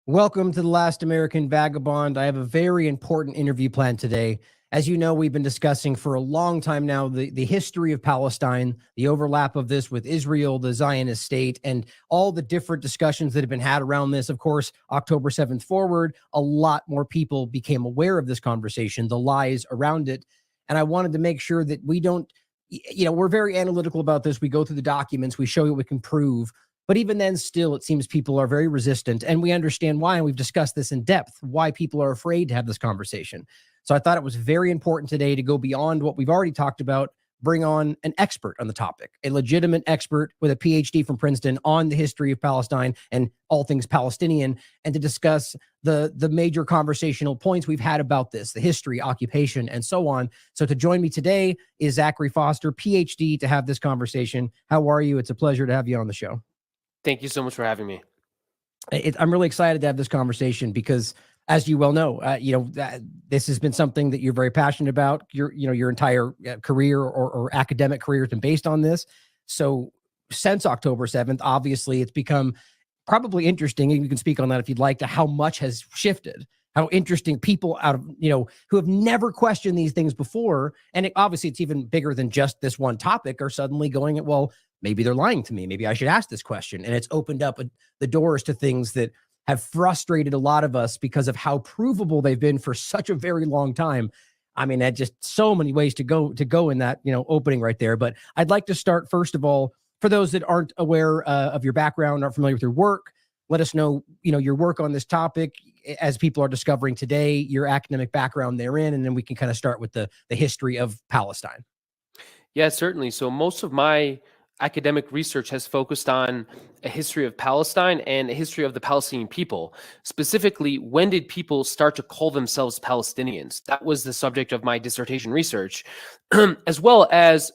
Welcome to the Last American Vagabond. I have a very important interview planned today. As you know, we've been discussing for a long time now the history of Palestine, the overlap of this with Israel, the Zionist state, and all the different discussions that have been had around this. Of course, October 7th forward, a lot more people became aware of this conversation, the lies around it. And I wanted to make sure that we don't, we're very analytical about this. We go through the documents, we show you what we can prove. But even then, still, it seems people are very resistant, and we understand why, and we've discussed this in depth, why people are afraid to have this conversation. So I thought it was very important today to go beyond what we've already talked about, bring on an expert on the topic, a legitimate expert with a PhD from Princeton on the history of Palestine and all things Palestinian, and to discuss the major conversational points we've had about this, the history, occupation, and so on. So to join me today is Zachary Foster, PhD, to have this conversation. How are you? It's a pleasure to have you on the show. Thank you so much for having me. I'm really excited to have this conversation because, as you well know, this has been something that you're very passionate about. Your entire career or academic career has been based on this. So since October 7th, obviously, it's become probably interesting, and you can speak on that if you'd like, to how much has shifted. How interesting people who have never questioned these things before, and obviously it's even bigger than just this one topic, are suddenly going, well, maybe they're lying to me. Maybe I should ask this question. And it's opened up the doors to things that have frustrated a lot of us because of how provable they've been for such a very long time. I mean, just so many ways to go in that, opening right there. But I'd like to start, first of all, for those that aren't aware of your background, aren't familiar with your work, let us know, your work on this topic as people are discovering today, your academic background therein, and then we can kind of start with the history of Palestine. Yeah, certainly. So most of my academic research has focused on a history of Palestine and a history of the Palestinian people. Specifically, when did people start to call themselves Palestinians? That was the subject of my dissertation research, as well as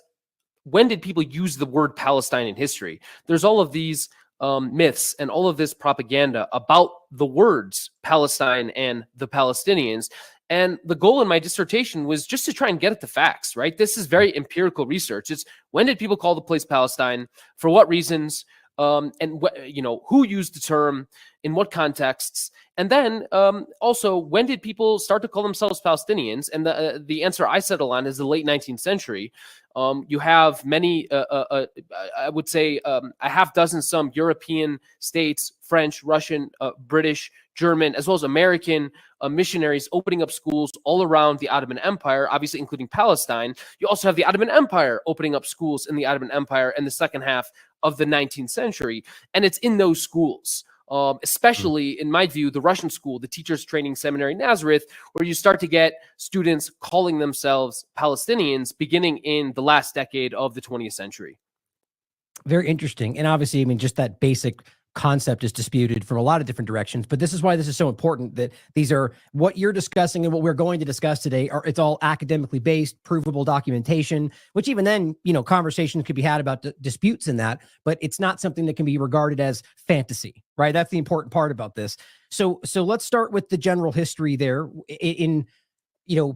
when did people use the word Palestine in history? There's all of these myths and all of this propaganda about the words Palestine and the Palestinians. And the goal in my dissertation was just to try and get at the facts, right? This is very empirical research. It's when did people call the place Palestine, for what reasons, and who used the term, in what contexts, and then also when did people start to call themselves Palestinians? And the answer I settle on is the late 19th century. You have many, I would say, a half dozen some European states, French, Russian, British, German, as well as American missionaries opening up schools all around the Ottoman Empire, obviously including Palestine. You also have the Ottoman Empire opening up schools in the Ottoman Empire in the second half of the 19th century. And it's in those schools, especially in my view, the Russian school, the Teachers Training Seminary Nazareth, where you start to get students calling themselves Palestinians beginning in the last decade of the 20th century. Very interesting. And obviously, I mean, just that basic concept is disputed from a lot of different directions, but this is why this is so important, that these are what you're discussing and what we're going to discuss today it's all academically based, provable documentation, which even then, conversations could be had about disputes in that, but it's not something that can be regarded as fantasy, right? That's the important part about this. So let's start with the general history there.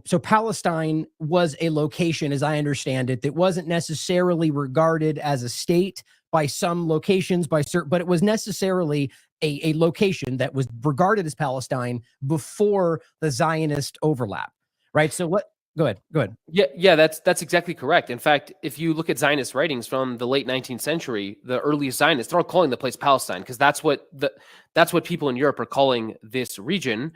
So Palestine was a location, as I understand it, that wasn't necessarily regarded as a state by some locations, but it was necessarily a location that was regarded as Palestine before the Zionist overlap, right? So go ahead. Yeah, that's exactly correct. In fact, if you look at Zionist writings from the late 19th century, the earliest Zionists, they're all calling the place Palestine because that's what people in Europe are calling this region.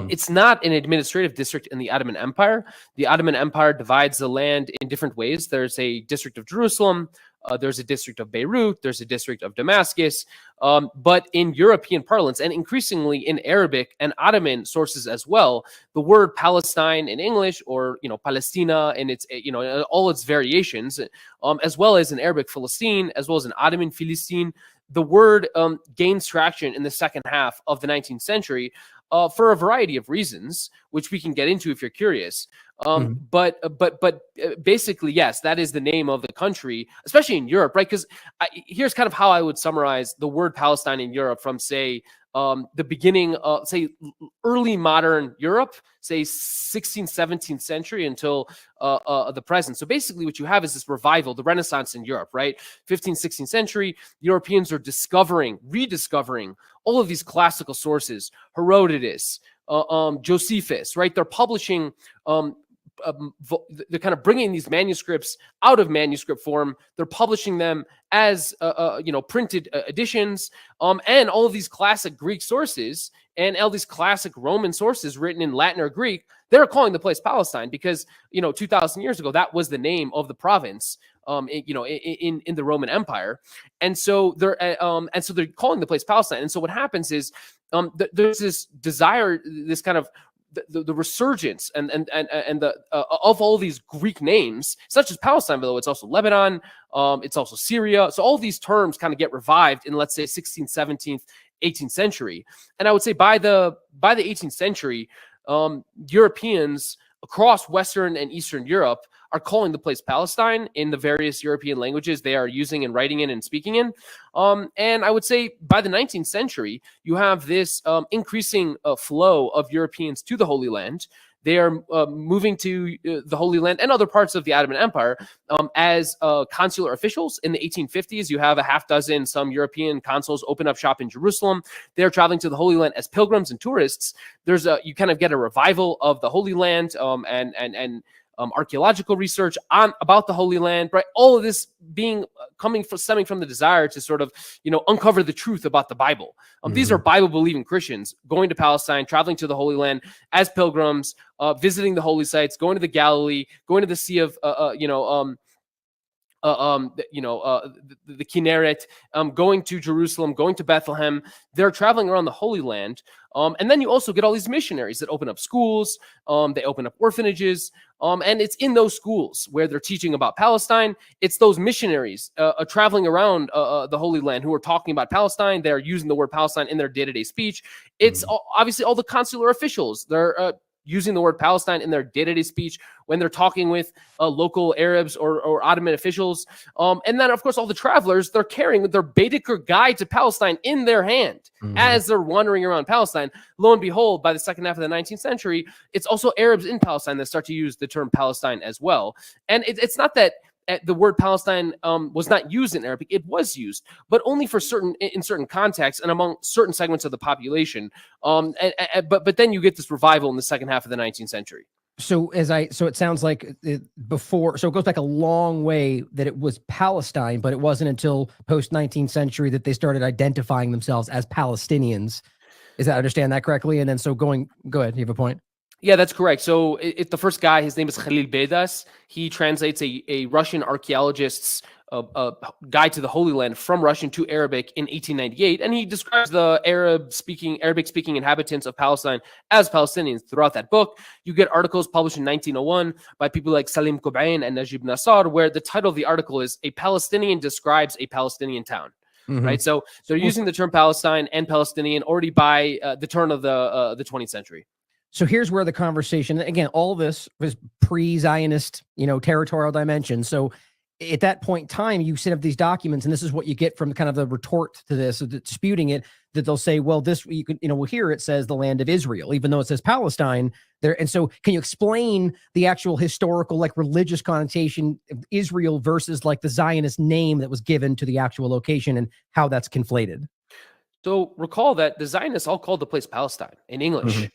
It's not an administrative district in the Ottoman Empire. The Ottoman Empire divides the land in different ways. There's a district of Jerusalem, there's a district of Beirut, there's a district of Damascus, but in European parlance and increasingly in Arabic and Ottoman sources as well, the word Palestine in English, or Palestina and its all its variations, as well as in Arabic Philistine, as well as in Ottoman Philistine, the word gains traction in the second half of the 19th century for a variety of reasons, which we can get into if you're curious. But basically, yes, that is the name of the country, especially in Europe, right? Because here's kind of how I would summarize the word Palestine in Europe from, say, the beginning of, say, early modern Europe, say 16th, 17th century until the present. So basically what you have is this revival, the Renaissance in Europe, right? 15th, 16th century, Europeans are rediscovering all of these classical sources, Herodotus, Josephus, right? They're publishing, they're kind of bringing these manuscripts out of manuscript form. They're publishing them as printed editions, and all of these classic Greek sources and all these classic Roman sources written in Latin or Greek. They're calling the place Palestine because 2,000 years ago that was the name of the province, in the Roman Empire, and so they're calling the place Palestine. And so what happens is there's this desire, this kind of the resurgence and the of all these Greek names. It's not just Palestine, though. It's also Lebanon. It's also Syria. So all these terms kind of get revived in, let's say, 16th, 17th, 18th century. And I would say by the 18th century, Europeans across Western and Eastern Europe are calling the place Palestine in the various European languages they are using and writing in and speaking in. And I would say by the 19th century, you have this increasing flow of Europeans to the Holy Land. They are moving to the Holy Land and other parts of the Ottoman Empire as consular officials. In the 1850s, you have a half dozen, some European consuls open up shop in Jerusalem. They're traveling to the Holy Land as pilgrims and tourists. You kind of get a revival of the Holy Land and archaeological research about the Holy Land, right? All of this stemming from the desire to sort of, uncover the truth about the Bible. These are Bible-believing Christians going to Palestine, traveling to the Holy Land as pilgrims, visiting the holy sites, going to the Galilee, going to the Sea of, the Kinneret, going to Jerusalem, going to Bethlehem. They're traveling around the Holy Land. And then you also get all these missionaries that open up schools. They open up orphanages. And it's in those schools where they're teaching about Palestine. It's those missionaries traveling around the Holy Land who are talking about Palestine. They're using the word Palestine in their day-to-day speech. It's obviously all the consular officials. They're using the word Palestine in their day-to-day speech when they're talking with local Arabs or Ottoman officials. And then, of course, all the travelers, they're carrying their Baedeker Guide to Palestine in their hand as they're wandering around Palestine. Lo and behold, by the second half of the 19th century, it's also Arabs in Palestine that start to use the term Palestine as well. And it's not that the word Palestine was not used in Arabic. It was used, but only for in certain contexts and among certain segments of the population. But then you get this revival in the second half of the 19th century. So it sounds like it goes back a long way that it was Palestine, but it wasn't until post 19th century that they started identifying themselves as Palestinians. Is that, understand that correctly? And then go ahead. You have a point? Yeah, that's correct. So the first guy, his name is Khalil Bedas. He translates a Russian archaeologist's guide to the Holy Land from Russian to Arabic in 1898, and he describes the Arabic-speaking inhabitants of Palestine as Palestinians. Throughout that book, you get articles published in 1901 by people like Salim Kobain and Najib Nassar, where the title of the article is "A Palestinian Describes a Palestinian Town." Right, so they're using the term Palestine and Palestinian already by the turn of the 20th century. So here's where the conversation, again, all this was pre-Zionist, territorial dimension. So at that point in time, you set up these documents, and this is what you get from kind of the retort to this, disputing it, that they'll say, well, this, well, here it says the land of Israel, even though it says Palestine there. And so can you explain the actual historical, like religious connotation of Israel versus like the Zionist name that was given to the actual location and how that's conflated? So recall that the Zionists all called the place Palestine in English.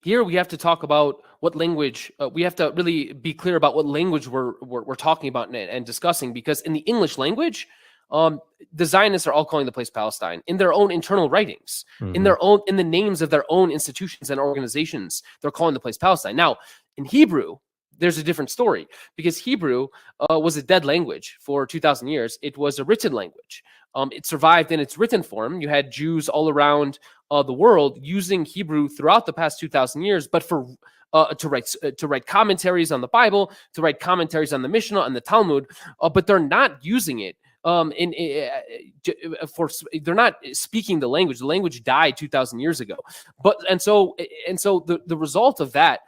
Here we have to talk about what language, we have to really be clear about what language we're talking about and discussing, because in the English language, the Zionists are all calling the place Palestine in their own internal writings, in the names of their own institutions and organizations. They're calling the place Palestine. Now, in Hebrew, there's a different story, because Hebrew was a dead language for 2,000 years. It was a written language. It survived in its written form. You had Jews all around the world using Hebrew throughout the past 2,000 years, but for to write commentaries on the Bible, to write commentaries on the Mishnah and the Talmud, but they're not using it. They're not speaking the language. The language died 2,000 years ago. And so the result of that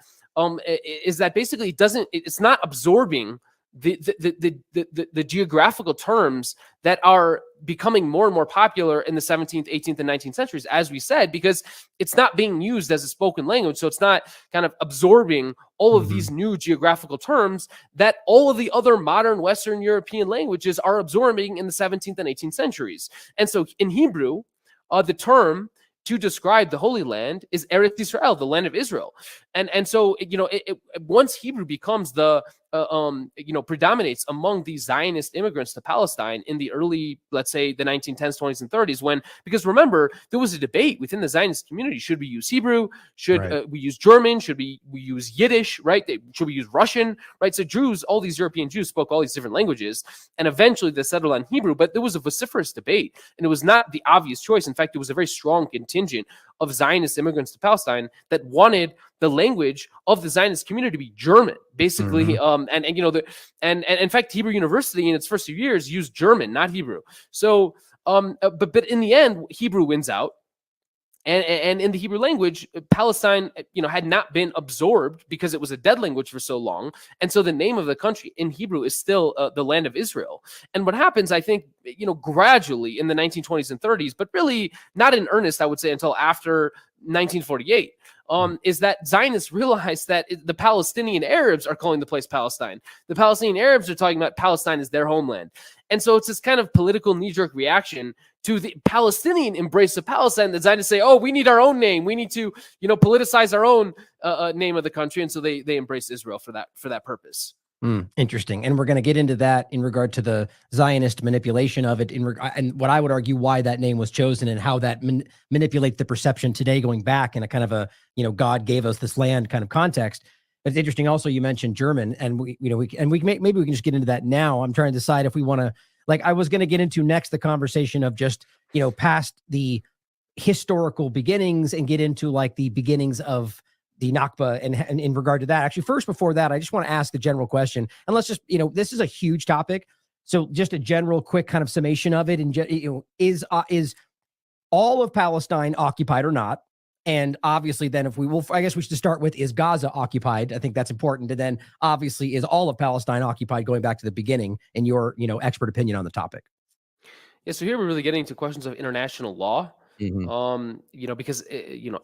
is that basically it's not absorbing the geographical terms that are becoming more and more popular in the 17th, 18th, and 19th centuries, as we said, because it's not being used as a spoken language. So it's not kind of absorbing all of these new geographical terms that all of the other modern Western European languages are absorbing in the 17th and 18th centuries. And so in Hebrew, the term to describe the Holy Land is Eretz Yisrael, the land of Israel. And so, once Hebrew becomes the, predominates among these Zionist immigrants to Palestine in the early, let's say, the 1910s, 20s, and 30s, because remember, there was a debate within the Zionist community. Should we use Hebrew? Should we use German? Should we use Yiddish, right? Should we use Russian, right? So Jews, all these European Jews spoke all these different languages, and eventually they settled on Hebrew, but there was a vociferous debate, and it was not the obvious choice. In fact, it was a very strong contingent of Zionist immigrants to Palestine that wanted the language of the Zionist community to be German, basically. And in fact, Hebrew University in its first few years used German, not Hebrew. So, but in the end, Hebrew wins out. And in the Hebrew language, Palestine, had not been absorbed because it was a dead language for so long. And so the name of the country in Hebrew is still the land of Israel. And what happens, I think, gradually in the 1920s and 30s, but really not in earnest, I would say, until after 1948, is that Zionists realized that the Palestinian Arabs are calling the place Palestine. The Palestinian Arabs are talking about Palestine as their homeland. And so it's this kind of political knee-jerk reaction to the Palestinian embrace of Palestine that Zionists say, oh, we need our own name. We need to, politicize our own name of the country. And so they embrace Israel for that purpose. Interesting. And we're going to get into that in regard to the Zionist manipulation of it, and what I would argue why that name was chosen and how that manipulates the perception today, going back in a kind of a, God gave us this land kind of context. But it's interesting. Also, you mentioned German, and maybe we can just get into that now. I'm trying to decide if we want to, I was going to get into next the conversation of just, past the historical beginnings and get into the beginnings of the Nakba and in regard to that. Actually, first, before that, I just want to ask the general question, and let's just, this is a huge topic. So just a general quick kind of summation of it. And, is all of Palestine occupied or not? And obviously then I guess we should start with, is Gaza occupied? I think that's important. And then obviously, is all of Palestine occupied, going back to the beginning, in your, expert opinion on the topic? Yeah. So here we're really getting into questions of international law. Because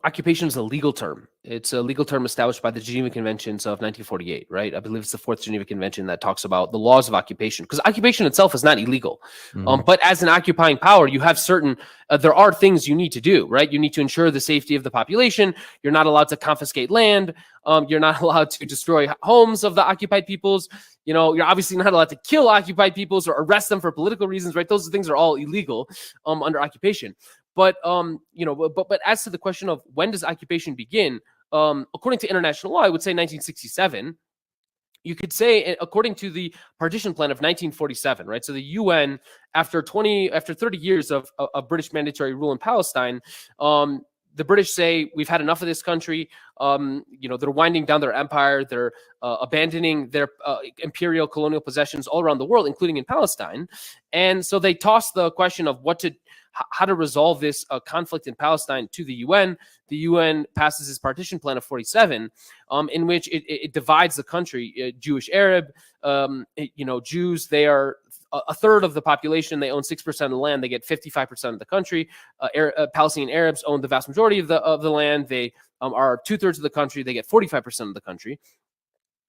occupation is a legal term. It's a legal term established by the Geneva Conventions of 1948, right? I believe it's the fourth Geneva Convention that talks about the laws of occupation, because occupation itself is not illegal. But as an occupying power, you have certain, there are things you need to do, right? You need to ensure the safety of the population. You're not allowed to confiscate land. You're not allowed to destroy homes of the occupied peoples. You're obviously not allowed to kill occupied peoples or arrest them for political reasons, right? Those things are all illegal under occupation. But but as to the question of when does occupation begin, according to international law, I would say 1967. You could say, according to the partition plan of 1947, right? So the UN, after 30 years of British mandatory rule in Palestine, the British say, we've had enough of this country. They're winding down their empire. They're abandoning their imperial colonial possessions all around the world, including in Palestine. And so they toss the question of how to resolve this conflict in Palestine to the UN. The UN passes this partition plan of 47, in which it divides the country, Jewish, Arab. Jews, they are a third of the population. They own 6% of the land. They get 55% of the country. Palestinian Arabs own the vast majority of the land. They are 2/3 of the country. They get 45% of the country.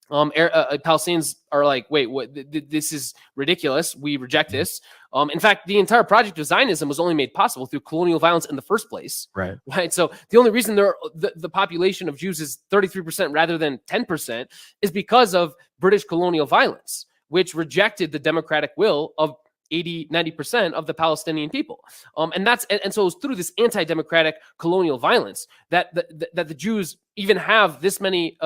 Palestinians are like, wait, what? This is ridiculous. We reject this. In fact, the entire project of Zionism was only made possible through colonial violence in the first place. Right. So the only reason the population of Jews is 33% rather than 10% is because of British colonial violence, which rejected the democratic will of 80-90% of the Palestinian people. And so it was through this anti-democratic colonial violence that the Jews even have this many,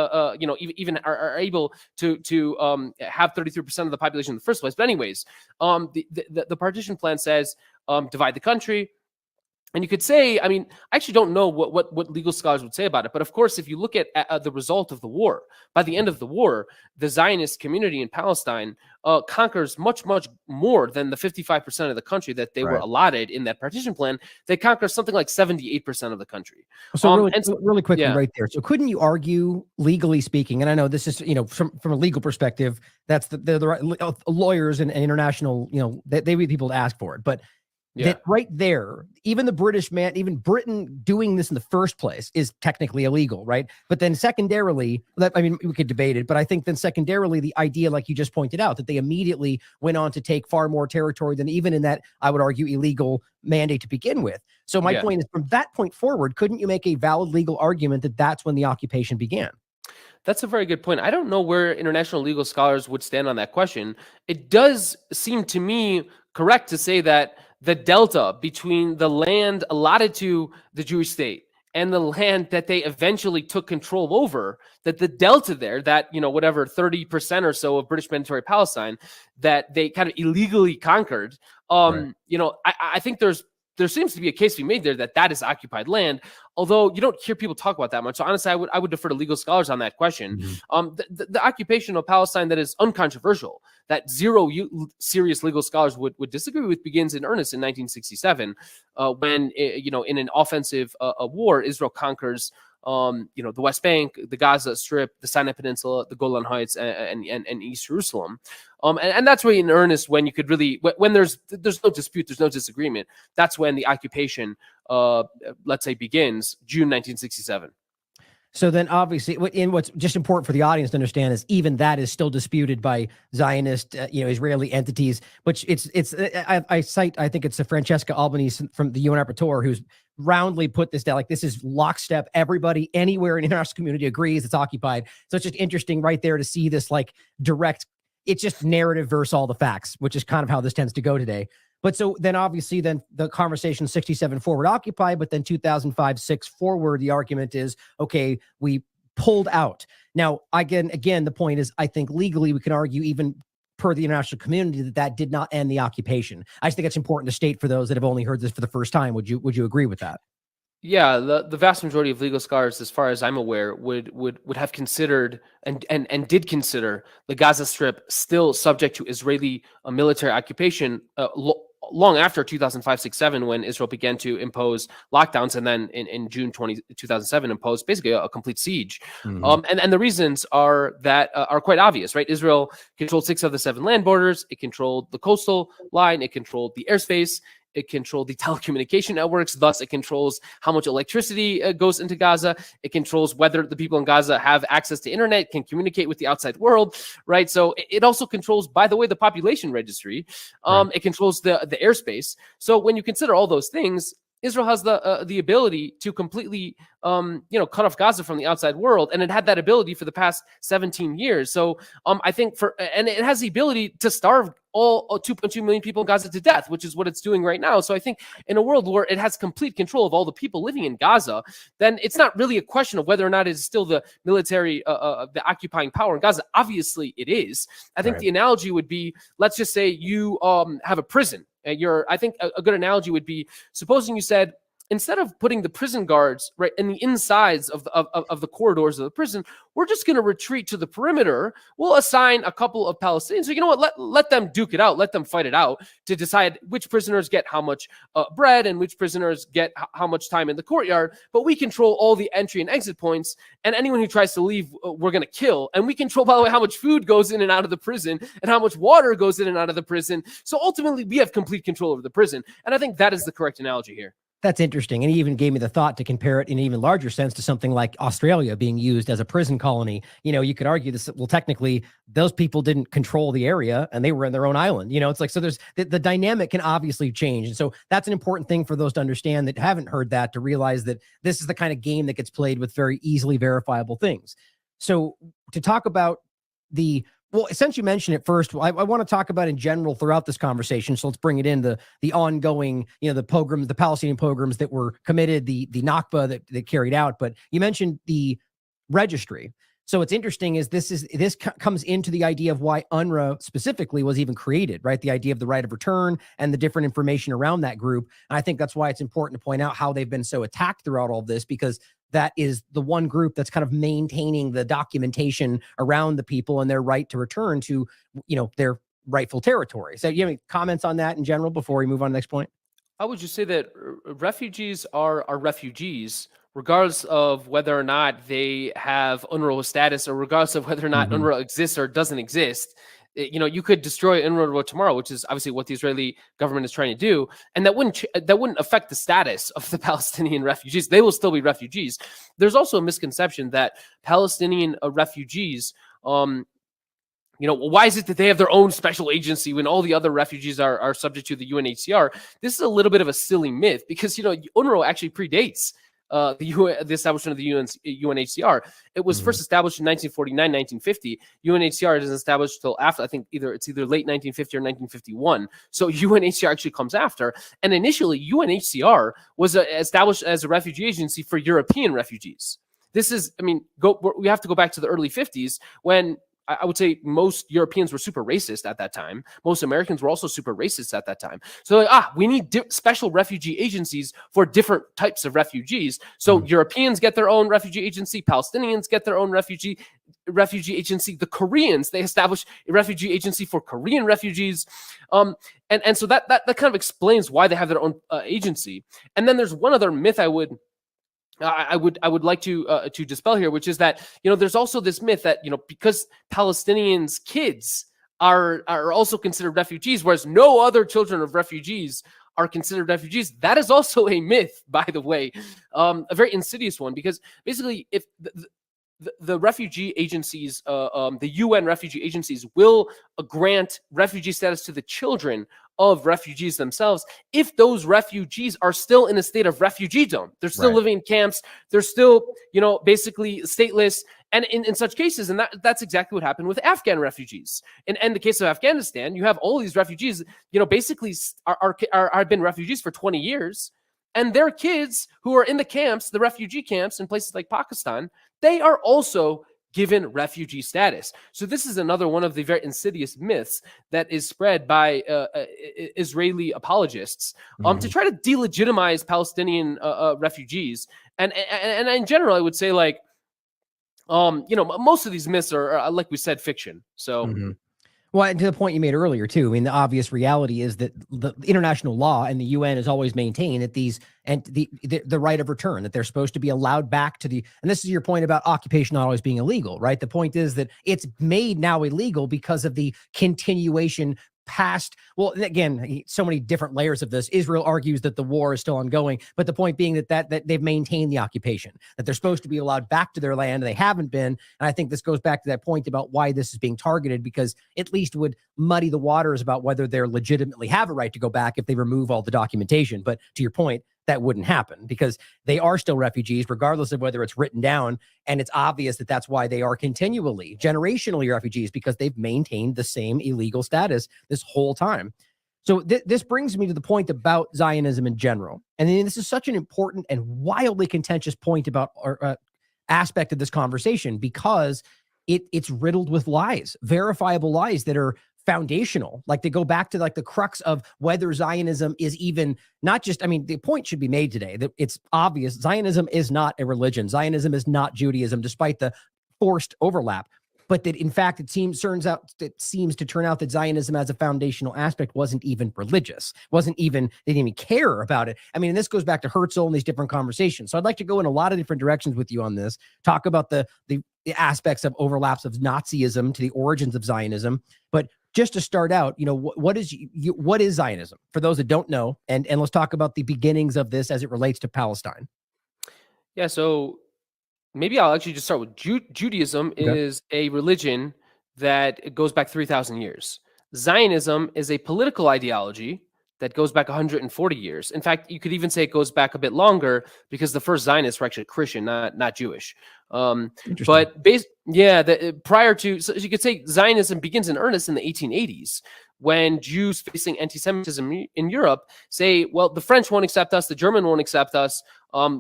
even are able to have 33% of the population in the first place. But anyways, the partition plan says, divide the country. And you could say, I mean, I actually don't know what legal scholars would say about it. But of course, if you look at the result of the war, by the end of the war, the Zionist community in Palestine conquers much, much more than the 55% of the country that they were allotted in that partition plan. They conquer something like 78% of the country. So really quickly right there. So couldn't you argue, legally speaking, and I know this is, from a legal perspective, that's the right lawyers and international, they would be people to ask for it. But that right there, even even Britain doing this in the first place is technically illegal, right? But then secondarily, we could debate it, but I think then secondarily, the idea, like you just pointed out, that they immediately went on to take far more territory than even in that, I would argue, illegal mandate to begin with. So my point is, from that point forward, couldn't you make a valid legal argument that that's when the occupation began? That's a very good point. I don't know where international legal scholars would stand on that question. It does seem to me correct to say that the delta between the land allotted to the Jewish state and the land that they eventually took control over, that the delta there, that, whatever 30% or so of British Mandatory Palestine that they kind of illegally conquered, I think there seems to be a case to be made there that is occupied land, although you don't hear people talk about that much. So honestly, I would defer to legal scholars on that question. The occupation of Palestine that is uncontroversial, that zero serious legal scholars would disagree with, begins in earnest in 1967, when in an offensive war, Israel conquers the West Bank, the Gaza Strip, the Sinai Peninsula, the Golan Heights, and East Jerusalem. And that's really in earnest when you could really, when there's no dispute, there's no disagreement. That's when the occupation, let's say, begins, June 1967. So then obviously, what's just important for the audience to understand is even that is still disputed by Zionist, Israeli entities, which I cite, I think it's Francesca Albanese from the UN Rapporteur, who's roundly put this down, like this is lockstep. Everybody anywhere in the international community agrees it's occupied. So it's just interesting right there to see this like direct, it's just narrative versus all the facts, which is kind of how this tends to go today. But so then obviously then the conversation 67 forward occupy, but then 2005-6 forward, the argument is, okay, we pulled out. Now, again, the point is, I think legally we can argue even per the international community that did not end the occupation. I just think it's important to state for those that have only heard this for the first time. Would you agree with that? Yeah, the vast majority of legal scholars, as far as I'm aware, would have considered and did consider the Gaza Strip still subject to Israeli military occupation long after 2005-6-7, when Israel began to impose lockdowns, and then in June 2007 imposed basically a complete siege. And the reasons are quite obvious, right? Israel controlled 6 of the 7 land borders. It controlled the coastal line. It controlled the airspace. It controlled the telecommunication networks. Thus, it controls how much electricity goes into Gaza. It controls whether the people in Gaza have access to internet, can communicate with the outside world, right? So it also controls, by the way, the population registry. It controls the airspace. So when you consider all those things, Israel has the ability to completely, cut off Gaza from the outside world, and it had that ability for the past 17 years. So I think and it has the ability to starve all 2.2 million people in Gaza to death, which is what it's doing right now. So I think in a world where it has complete control of all the people living in Gaza, then it's not really a question of whether or not it is still the military, the occupying power in Gaza. Obviously, it is. I think the analogy would be, let's just say you have a prison. I think a good analogy would be, supposing you said, instead of putting the prison guards right in the insides of the corridors of the prison, we're just going to retreat to the perimeter. We'll assign a couple of Palestinians. So you know what? Let them duke it out. Let them fight it out to decide which prisoners get how much bread and which prisoners get how much time in the courtyard. But we control all the entry and exit points, and anyone who tries to leave, we're going to kill. And we control, by the way, how much food goes in and out of the prison and how much water goes in and out of the prison. So ultimately, we have complete control over the prison. And I think that is the correct analogy here. That's interesting. And he even gave me the thought to compare it in an even larger sense to something like Australia being used as a prison colony. You could argue this, well, technically those people didn't control the area and they were in their own island. It's like, so there's the dynamic can obviously change. And so that's an important thing for those to understand that haven't heard that, to realize that this is the kind of game that gets played with very easily verifiable things. So to talk about well, since you mentioned it first, I want to talk about in general throughout this conversation. So let's bring it in the ongoing, the pogroms, the Palestinian pogroms that were committed, the Nakba that carried out. But you mentioned the registry. So what's interesting is this comes into the idea of why UNRWA specifically was even created, right? The idea of the right of return and the different information around that group. And I think that's why it's important to point out how they've been so attacked throughout all of this, because that is the one group that's kind of maintaining the documentation around the people and their right to return to, their rightful territory. So you have any comments on that in general before we move on to the next point? I would just say that refugees are refugees, regardless of whether or not they have UNRWA status, or regardless of whether or not UNRWA exists or doesn't exist. You could destroy UNRWA tomorrow, which is obviously what the Israeli government is trying to do, and that wouldn't affect the status of the Palestinian refugees. They will still be refugees. There's also a misconception that Palestinian refugees, why is it that they have their own special agency when all the other refugees are subject to the UNHCR? This is a little bit of a silly myth, because UNRWA actually predates the establishment of the UNHCR. It was first established in 1949, 1950. UNHCR isn't established until after, I think it's either late 1950 or 1951. So UNHCR actually comes after. And initially, UNHCR was established as a refugee agency for European refugees. This is, we have to go back to the early 50s, when I would say most Europeans were super racist at that time. Most Americans were also super racist at that time. So we need special refugee agencies for different types of refugees. So Europeans get their own refugee agency. Palestinians get their own refugee agency. The Koreans, they established a refugee agency for Korean refugees. And so that kind of explains why they have their own agency. And then there's one other myth I would like to dispel here, which is that there's also this myth that because Palestinians' kids are also considered refugees, whereas no other children of refugees are considered refugees. That is also a myth, by the way, a very insidious one, because basically, if the refugee agencies, the UN refugee agencies, will grant refugee status to the children of refugees themselves if those refugees are still in a state of refugeedom. They're still living in camps. They're still, basically stateless. And in such cases, and that's exactly what happened with Afghan refugees. In the case of Afghanistan, you have all these refugees, basically have been refugees for 20 years. And their kids who are in the camps, the refugee camps in places like Pakistan, they are also given refugee status. So this is another one of the very insidious myths that is spread by Israeli apologists to try to delegitimize Palestinian refugees. And in general, I would say, most of these myths are, like we said, fiction. So. Well, and to the point you made earlier, too, the obvious reality is that the international law and the UN has always maintained that the right of return, that they're supposed to be allowed back to and this is your point about occupation not always being illegal, right? The point is that it's made now illegal because of the continuation past. Well, again, so many different layers of this. Israel argues that the war is still ongoing, but the point being that they've maintained the occupation, that they're supposed to be allowed back to their land, and they haven't been. And I think this goes back to that point about why this is being targeted, because at least would muddy the waters about whether they're legitimately have a right to go back if they remove all the documentation. But to your point, that wouldn't happen, because they are still refugees, regardless of whether it's written down. And it's obvious that that's why they are continually, generationally refugees, because they've maintained the same illegal status this whole time. So this brings me to the point about Zionism in general. And this is such an important and wildly contentious point about our aspect of this conversation, because it's riddled with lies, verifiable lies that are foundational. Like, they go back to the crux of whether Zionism is even not just, the point should be made today that it's obvious Zionism is not a religion. Zionism is not Judaism, despite the forced overlap. But that, in fact, it seems to turn out that Zionism as a foundational aspect wasn't even religious, they didn't even care about it. And this goes back to Herzl and these different conversations. So I'd like to go in a lot of different directions with you on this, talk about the aspects of overlaps of Nazism to the origins of Zionism. But just to start out, what is Zionism for those that don't know? And let's talk about the beginnings of this as it relates to Palestine. Yeah, so maybe I'll actually just start with Judaism. Okay. Is a religion that goes back 3,000 years. Zionism is a political ideology that goes back 140 years. In fact, you could even say it goes back a bit longer, because the first Zionists were actually Christian, not Jewish. But prior to, so you could say Zionism begins in earnest in the 1880s, when Jews facing anti-Semitism in Europe say, well, the French won't accept us, the German won't accept us,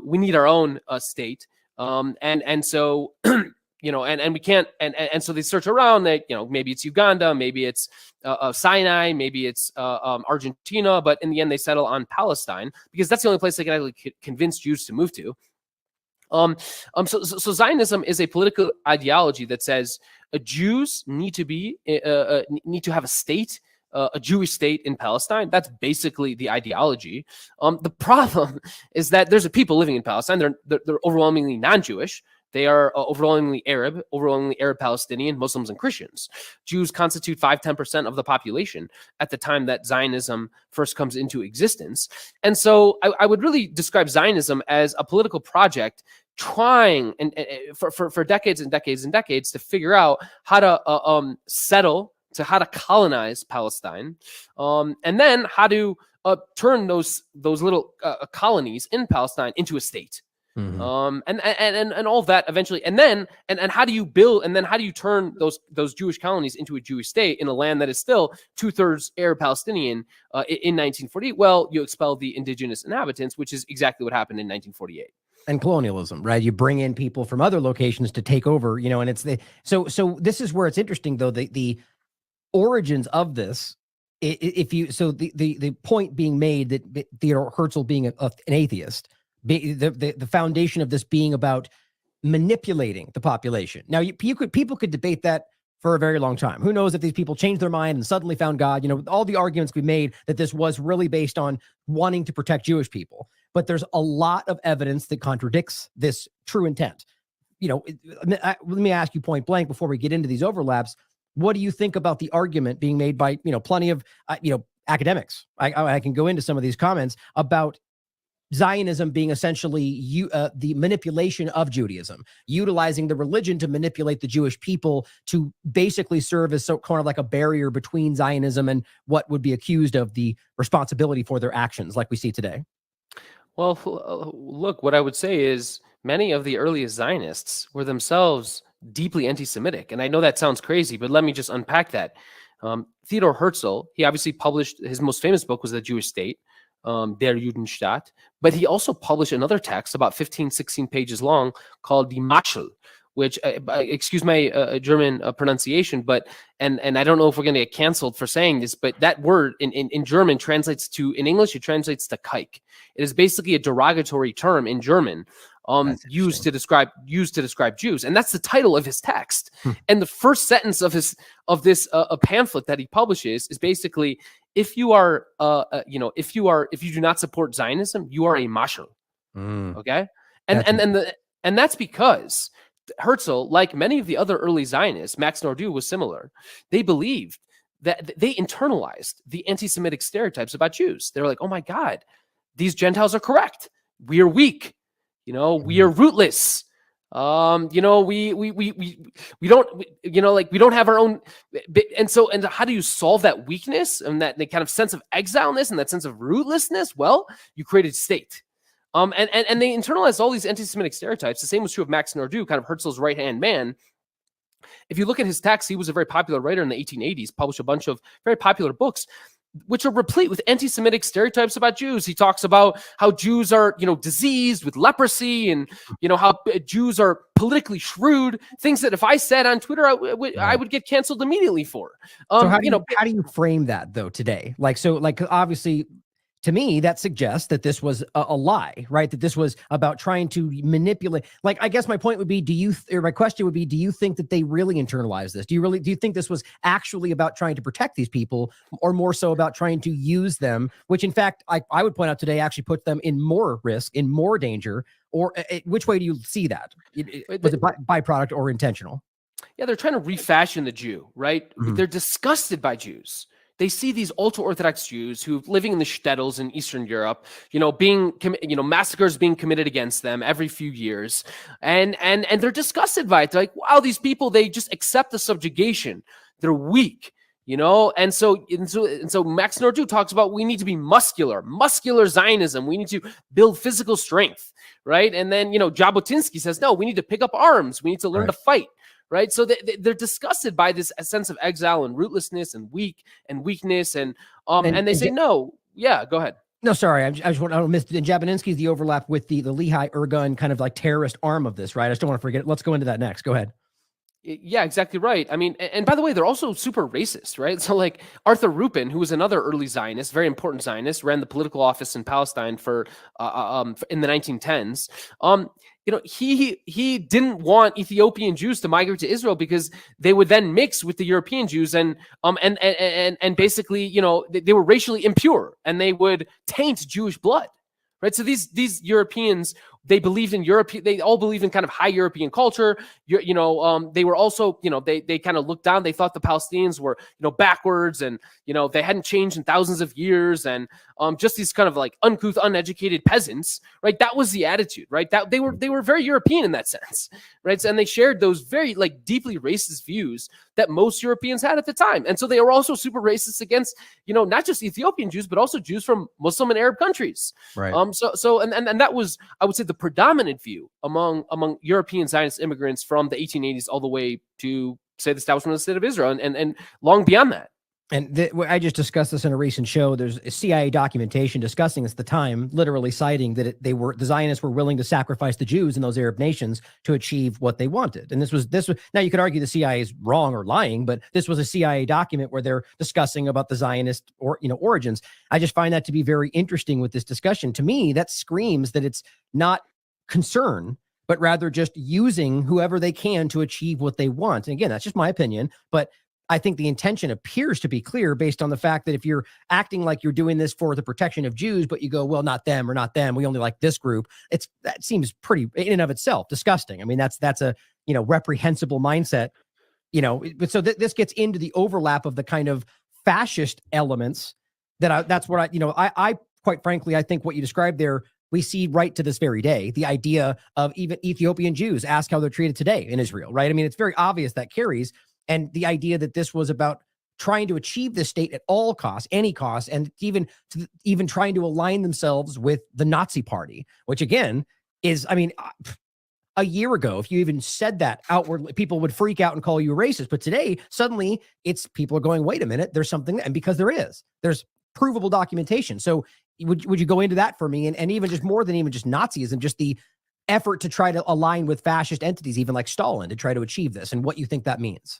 we need our own state. And so and we can't, and so they search around that, maybe it's Uganda, maybe it's Sinai, maybe it's Argentina, but in the end they settle on Palestine because that's the only place they can actually convince Jews to move to. So Zionism is a political ideology that says Jews need to have a state, a Jewish state in Palestine. That's basically the ideology. The problem is that there's a people living in Palestine. They're overwhelmingly non-Jewish. They are overwhelmingly Arab Palestinian, Muslims, and Christians. Jews constitute 5-10% of the population at the time that Zionism first comes into existence. And so I would really describe Zionism as a political project trying for decades and decades and decades to figure out how to settle, how to colonize Palestine, and then how to turn those little colonies in Palestine into a state. Mm-hmm. And all of that eventually, and how do you build, and then how do you turn those Jewish colonies into a Jewish state in a land that is still 2/3 Arab Palestinian in 1948? Well, you expel the indigenous inhabitants, which is exactly what happened in 1948. And colonialism, right? You bring in people from other locations to take over, and it's so this is where it's interesting though, the origins of this. The point being made that Theodore Herzl being an atheist, the foundation of this being about manipulating the population. Now, people could debate that for a very long time. Who knows if these people changed their mind and suddenly found God? All the arguments we made that this was really based on wanting to protect Jewish people. But there's a lot of evidence that contradicts this true intent. Let me ask you point blank before we get into these overlaps. What do you think about the argument being made by plenty of academics? I can go into some of these comments about Zionism being essentially the manipulation of Judaism, utilizing the religion to manipulate the Jewish people to basically serve as kind of like a barrier between Zionism and what would be accused of the responsibility for their actions, like we see today. Well, look, what I would say is many of the earliest Zionists were themselves deeply anti-Semitic. And I know that sounds crazy, but let me just unpack that. Theodor Herzl, he obviously published, his most famous book was The Jewish State, Der Judenstaat, but he also published another text about 15, 16 pages long called Die Maschel, which, excuse my German pronunciation, but, and I don't know if we're going to get canceled for saying this, but that word in German translates to, in English, it translates to kike. It is basically a derogatory term in German, used to describe Jews, and that's the title of his text. And the first sentence of this pamphlet that he publishes is basically, if you do not support Zionism, you are a Maschel. Okay, and that's because Herzl, like many of the other early Zionists, Max Nordau was similar. They believed that they internalized the anti-Semitic stereotypes about Jews. They were like, "Oh my God, these Gentiles are correct. We are weak. We are rootless. We don't have our own." And how do you solve that weakness and that kind of sense of exileness and that sense of rootlessness? Well, you created state. And they internalized all these anti-Semitic stereotypes. The same was true of Max Nordau, kind of Herzl's right-hand man. If you look at his texts, he was a very popular writer in the 1880s, published a bunch of very popular books, which are replete with anti-Semitic stereotypes about Jews. He talks about how Jews are, diseased with leprosy, and, how Jews are politically shrewd, things that if I said on Twitter, I would get canceled immediately for. So how do you frame that though today? Obviously, to me, that suggests that this was a lie, right? That this was about trying to manipulate. I guess my point would be, my question would be, do you think that they really internalized this? Do you think this was actually about trying to protect these people, or more so about trying to use them, which in fact, I would point out today actually puts them in more risk, in more danger, or which way do you see that? Was it byproduct or intentional? Yeah, they're trying to refashion the Jew, right? Mm-hmm. They're disgusted by Jews. They see these ultra-Orthodox Jews who living in the shtetls in Eastern Europe, massacres being committed against them every few years, and they're disgusted by it. They're like, wow, these people, they just accept the subjugation. They're weak, and so Max Nordau talks about we need to be muscular Zionism. We need to build physical strength, right? And then Jabotinsky says, no, we need to pick up arms. We need to learn to fight. Right, so they're disgusted by this sense of exile and rootlessness and weakness, and they say no. Yeah, go ahead. No, sorry, I just want to miss. And Jabotinsky's the overlap with the Lehi Irgun kind of like terrorist arm of this, right? I just don't want to forget. Let's go into that next. Go ahead. Yeah, exactly right. I mean, and by the way, they're also super racist, right? So like Arthur Rupin, who was another early Zionist, very important Zionist, ran the political office in Palestine for in the 1910s. He didn't want Ethiopian Jews to migrate to Israel because they would then mix with the European Jews and basically, they were racially impure and they would taint Jewish blood. Right. So these Europeans, they believed in Europe. They all believed in kind of high European culture. They were also, they kind of looked down. They thought the Palestinians were, backwards and, they hadn't changed in thousands of years. And just these kind of like uncouth, uneducated peasants. Right. That was the attitude. Right. That they were very European in that sense. Right. And they shared those very like deeply racist views that most Europeans had at the time. And so they were also super racist against, not just Ethiopian Jews, but also Jews from Muslim and Arab countries. Right. And that was, I would say, the predominant view among European Zionist immigrants from the 1880s all the way to, say, the establishment of the State of Israel and long beyond that. And I just discussed this in a recent show. There's a CIA documentation discussing this at the time, literally citing that the Zionists were willing to sacrifice the Jews in those Arab nations to achieve what they wanted. And this was now you could argue the CIA is wrong or lying, but this was a CIA document where they're discussing about the Zionist origins. I just find that to be very interesting with this discussion. To me, that screams that it's not concern, but rather just using whoever they can to achieve what they want. And again, that's just my opinion, but I think the intention appears to be clear based on the fact that if you're acting like you're doing this for the protection of Jews, but you go, well, not them or not them, we only like this group. That seems pretty in and of itself disgusting. I mean, that's a, reprehensible mindset, so this gets into the overlap of the kind of fascist elements that's what I quite frankly, I think what you described there, we see right to this very day, the idea of even Ethiopian Jews, ask how they're treated today in Israel, right? I mean, it's very obvious that carries. And the idea that this was about trying to achieve this state at all costs, any cost, and even trying to align themselves with the Nazi Party, which again is, I mean, a year ago, if you even said that outwardly, people would freak out and call you a racist. But today, suddenly, people are going, wait a minute, there's something, and because there's provable documentation. So would you go into that for me, and even just more than even just Nazism, just the effort to try to align with fascist entities, even like Stalin, to try to achieve this, and what you think that means?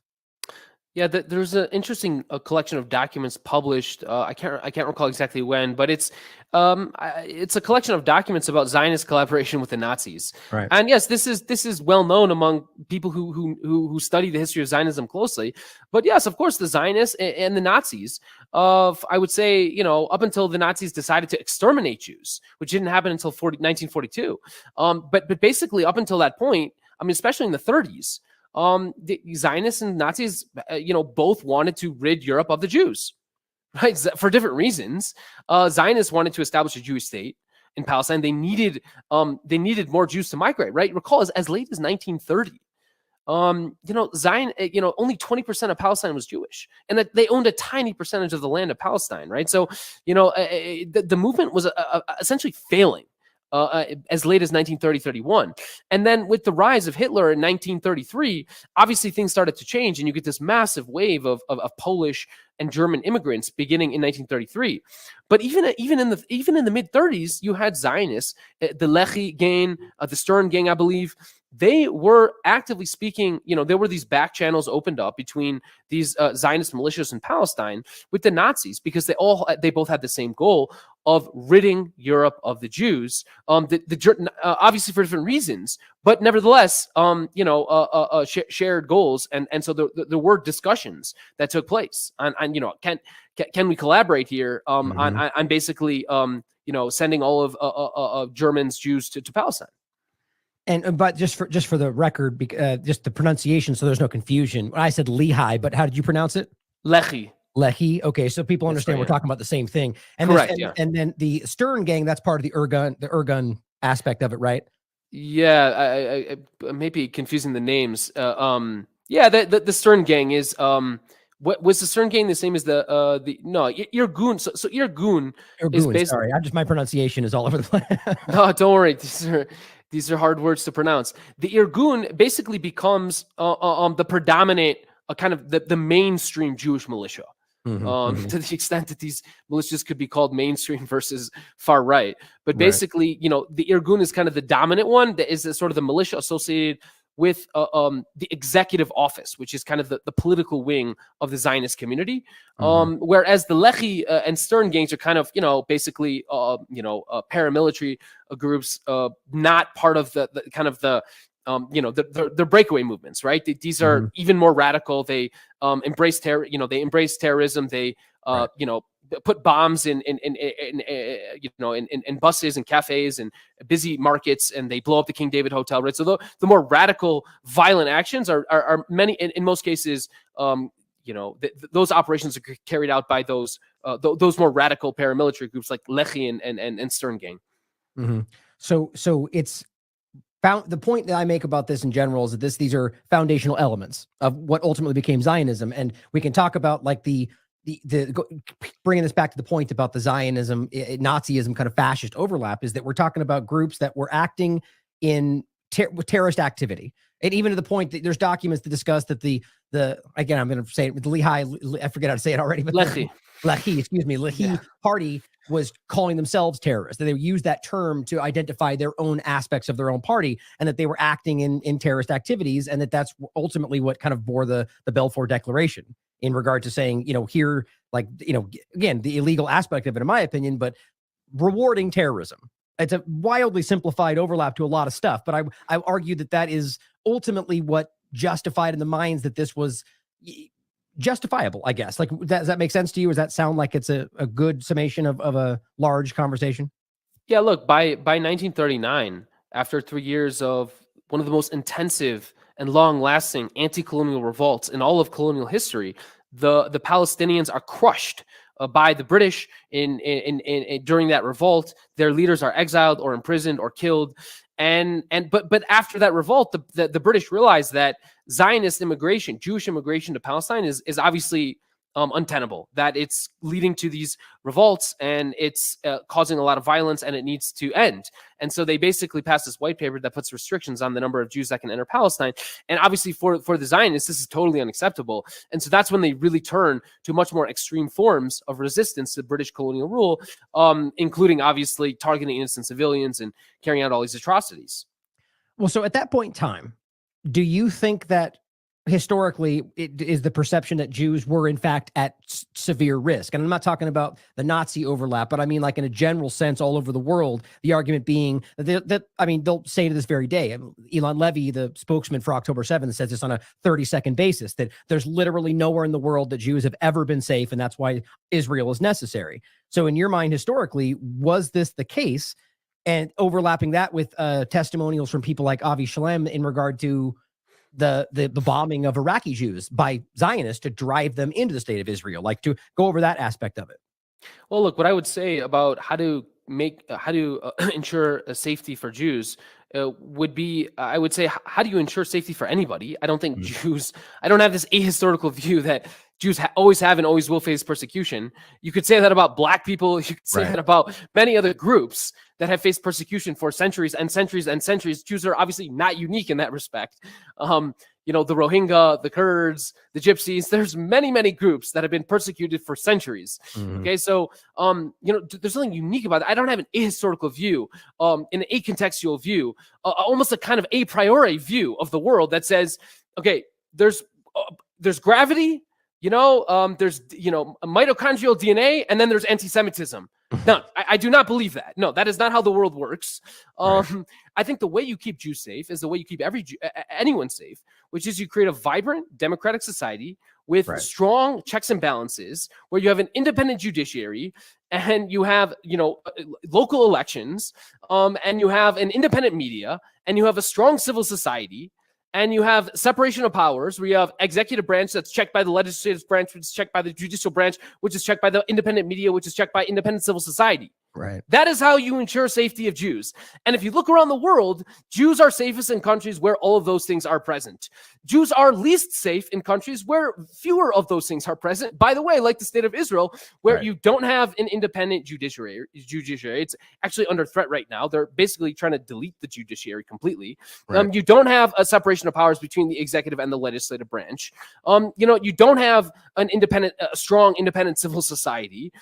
Yeah, there's an interesting collection of documents published. I can't recall exactly when, but it's a collection of documents about Zionist collaboration with the Nazis. Right. And yes, this is well known among people who study the history of Zionism closely. But yes, of course, the Zionists and the Nazis, I would say, up until the Nazis decided to exterminate Jews, which didn't happen until 1942. But basically, up until that point, I mean, especially in the 30s. The Zionists and Nazis, both wanted to rid Europe of the Jews, right? For different reasons. Zionists wanted to establish a Jewish state in Palestine. They needed more Jews to migrate, right? Recall as late as 1930. Only 20% of Palestine was Jewish, and that they owned a tiny percentage of the land of Palestine, right? So, the movement was essentially failing. As late as 1930-31. And then with the rise of Hitler in 1933, obviously things started to change, and you get this massive wave of Polish and German immigrants beginning in 1933. But even in the mid-30s, you had Zionists, the Lehi gang, the Stern gang, I believe. They were actively speaking, there were these back channels opened up between these Zionist militias in Palestine with the Nazis, because they both had the same goal of ridding Europe of the Jews, obviously for different reasons, but nevertheless, shared goals, and so there were discussions that took place. And can we collaborate here on basically sending all of Germans, Jews to Palestine? But just for the record, just the pronunciation, so there's no confusion. I said Lehi, but how did you pronounce it? Lehi. Lehi. Okay, so people understand we're talking about the same thing. And correct. And then the Stern gang, that's part of the Irgun aspect of it, right? Yeah, I may be confusing the names. The Stern gang is what was the Stern gang the same as the Irgun? So Irgun is basically. Sorry, my pronunciation is all over the place. No, don't worry. These are hard words to pronounce. The Irgun basically becomes the predominant kind of the mainstream Jewish militia. To the extent that these militias could be called mainstream versus far right. But basically, the Irgun is kind of the dominant one that is sort of the militia associated with the executive office, which is kind of the political wing of the Zionist community. Whereas the Lehi and Stern gangs are kind of, basically, paramilitary groups, not part of the kind of the breakaway movements, right? These are even more radical. They embrace terror. They embrace terrorism. They put bombs in buses and cafes and busy markets, and they blow up the King David Hotel, right? So the more radical, violent actions are many in most cases. Those operations are carried out by those more radical paramilitary groups like Lehi and Stern gang. So it's the point that I make about this in general is that these are foundational elements of what ultimately became Zionism, and we can talk about like the bringing this back to the point about the Zionism, Nazism kind of fascist overlap, is that we're talking about groups that were acting in terrorist activity. And even to the point that there's documents to discuss that again, I'm going to say it with the Lehi, I forget how to say it already, but Lehi party was calling themselves terrorists. That they used that term to identify their own aspects of their own party, and that they were acting in terrorist activities, and that's ultimately what kind of bore the Balfour Declaration in regard to saying, here, like, again, the illegal aspect of it, in my opinion, but rewarding terrorism. It's a wildly simplified overlap to a lot of stuff, but I argue that is ultimately what justified in the minds that this was justifiable, I guess. Like, does that make sense to you? Does that sound like it's a good summation of a large conversation? Yeah, look, by 1939, after 3 years of one of the most intensive and long-lasting anti-colonial revolts in all of colonial history, the Palestinians are crushed by the British during that revolt. Their leaders are exiled or imprisoned or killed. But after that revolt, the British realized that Zionist immigration, Jewish immigration to Palestine is obviously untenable, that it's leading to these revolts, and it's causing a lot of violence, and it needs to end. And so they basically passed this white paper that puts restrictions on the number of Jews that can enter Palestine. And obviously for the Zionists, this is totally unacceptable. And so that's when they really turn to much more extreme forms of resistance to British colonial rule, including obviously targeting innocent civilians and carrying out all these atrocities. Well, so at that point in time, do you think that historically it is the perception that Jews were in fact at severe risk? And I'm not talking about the Nazi overlap, but I mean, like, in a general sense all over the world, the argument being that they'll say to this very day, Elon Levy, the spokesman for October 7th, says this on a 30-second basis, that there's literally nowhere in the world that Jews have ever been safe, and that's why Israel is necessary. So in your mind, historically, was this the case? And overlapping that with testimonials from people like Avi Shalem in regard to the bombing of Iraqi Jews by Zionists to drive them into the state of Israel, like, to go over that aspect of it. Well, look, what I would say about how to ensure safety for Jews would be, I would say, how do you ensure safety for anybody? I don't think I don't have this ahistorical view that Jews always have and always will face persecution. You could say that about Black people. You could say that about many other groups that have faced persecution for centuries and centuries and centuries. Jews are obviously not unique in that respect. The Rohingya, the Kurds, the Gypsies, there's many, many groups that have been persecuted for centuries. Okay, so, there's something unique about it. I don't have an ahistorical view, an acontextual view, almost a kind of a priori view of the world that says, okay, there's gravity, there's, mitochondrial DNA, and then there's anti-Semitism. No, I do not believe that. No, that is not how the world works. I think the way you keep Jews safe is the way you keep anyone safe, which is you create a vibrant democratic society with strong checks and balances, where you have an independent judiciary, and you have, local elections, and you have an independent media, and you have a strong civil society, and you have separation of powers, where you have executive branch that's checked by the legislative branch, which is checked by the judicial branch, which is checked by the independent media, which is checked by independent civil society. Right. That is how you ensure safety of Jews. And if you look around the world, Jews are safest in countries where all of those things are present. Jews are least safe in countries where fewer of those things are present. By the way, like the state of Israel, where you don't have an independent judiciary. It's actually under threat right now. They're basically trying to delete the judiciary completely. You don't have a separation of powers between the executive and the legislative branch. You don't have a strong independent civil society.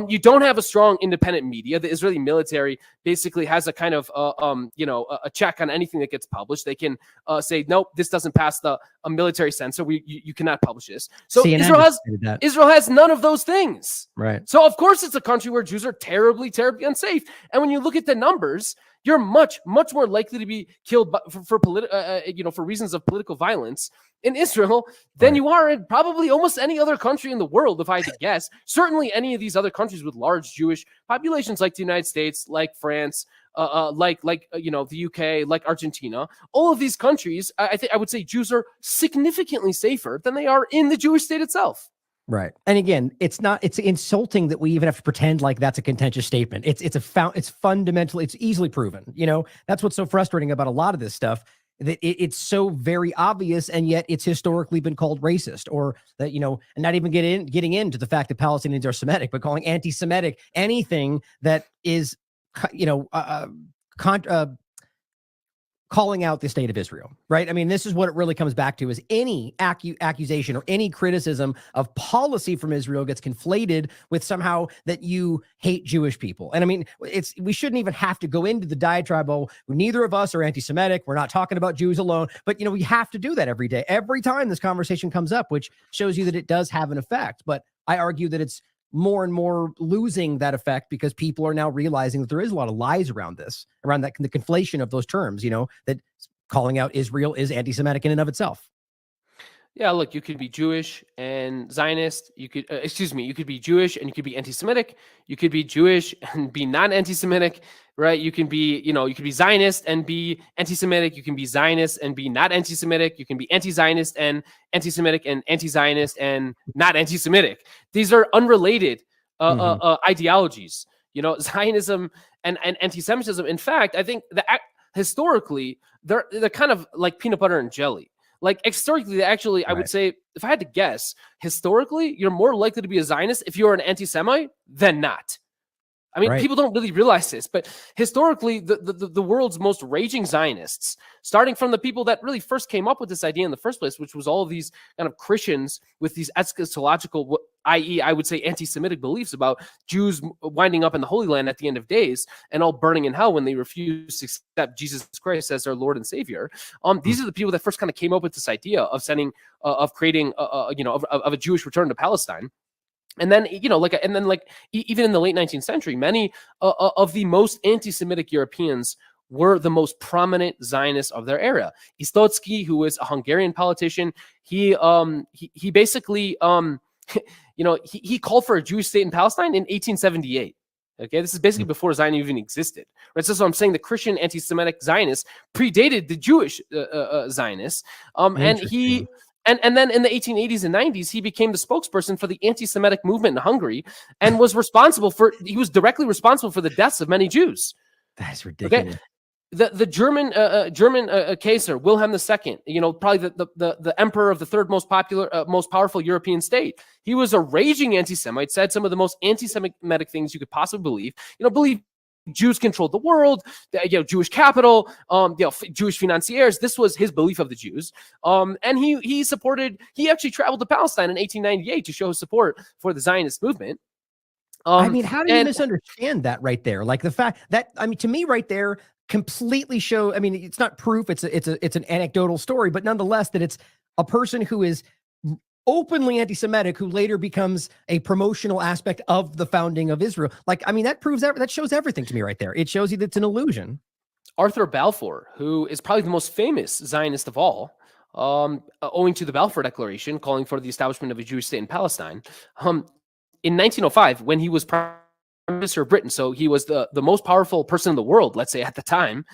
You don't have a strong independent media. media. The Israeli military basically has a kind of, a check on anything that gets published. They can say, nope, this doesn't pass a military censor. You cannot publish this. So CNN Israel has none of those things. Right. So of course it's a country where Jews are terribly, terribly unsafe. And when you look at the numbers, you're much, much more likely to be killed for reasons of political violence in Israel than you are in probably almost any other country in the world, if I had to guess. Certainly any of these other countries with large Jewish populations, like the United States, like France, like the UK, like Argentina. All of these countries, I would say Jews are significantly safer than they are in the Jewish state itself. Right. And again, it's insulting that we even have to pretend like that's a contentious statement. It's fundamentally, it's easily proven. That's what's so frustrating about a lot of this stuff, that it's so very obvious, and yet it's historically been called racist, or that, and not even getting into the fact that Palestinians are Semitic, but calling anti-Semitic anything that is, calling out the state of Israel, right? I mean, this is what it really comes back to, is any accusation or any criticism of policy from Israel gets conflated with somehow that you hate Jewish people. And I mean, we shouldn't even have to go into the diatribe, neither of us are anti-Semitic, we're not talking about Jews alone, but we have to do that every day, every time this conversation comes up, which shows you that it does have an effect. But I argue that it's more and more losing that effect, because people are now realizing that there is a lot of lies around the conflation of those terms, that calling out Israel is anti-Semitic in and of itself. Yeah, look, you could be Jewish and Zionist. You could, you could be Jewish and you could be anti-Semitic. You could be Jewish and be non-anti-Semitic, right? You can be, you could be Zionist and be anti-Semitic. You can be Zionist and be not anti-Semitic. You can be anti-Zionist and anti-Semitic, and anti-Zionist and not anti-Semitic. These are unrelated ideologies. Zionism and anti-Semitism. In fact, I think that historically they're kind of like peanut butter and jelly. Like historically, actually, I would say, if I had to guess, historically, you're more likely to be a Zionist if you're an anti-Semite than not. I mean, people don't really realize this, but historically, the world's most raging Zionists, starting from the people that really first came up with this idea in the first place, which was all of these kind of Christians with these eschatological, i.e., I would say anti-Semitic beliefs about Jews winding up in the Holy Land at the end of days and all burning in hell when they refuse to accept Jesus Christ as their Lord and Savior. These are the people that first kind of came up with this idea of creating a Jewish return to Palestine. And then, even in the late 19th century, many of the most anti-Semitic Europeans were the most prominent Zionists of their era. Istotsky, who was a Hungarian politician, he basically, he called for a Jewish state in Palestine in 1878. Okay, this is basically before Zionism even existed. Right, so I'm saying the Christian anti-Semitic Zionists predated the Jewish Zionists, And then in the 1880s and 90s, he became the spokesperson for the anti-Semitic movement in Hungary, and was directly responsible for the deaths of many Jews. That's ridiculous. Okay? The German Kaiser Wilhelm II, probably the emperor of the third most powerful European state. He was a raging anti-Semite, said some of the most anti-Semitic things you could possibly believe. Believe Jews controlled the world, Jewish capital, Jewish financiers. This was his belief of the Jews. And he actually traveled to Palestine in 1898 to show his support for the Zionist movement. How do you misunderstand that right there? Like the fact that, to me right there completely show, it's not proof, it's an anecdotal story, but nonetheless that it's a person who is openly anti-Semitic who later becomes a promotional aspect of the founding of Israel. That shows everything to me right there. It shows you that it's an illusion. Arthur Balfour, who is probably the most famous Zionist of all, owing to the Balfour Declaration calling for the establishment of a Jewish state in Palestine, in 1905, when he was Prime Minister of Britain, so he was the most powerful person in the world, let's say at the time,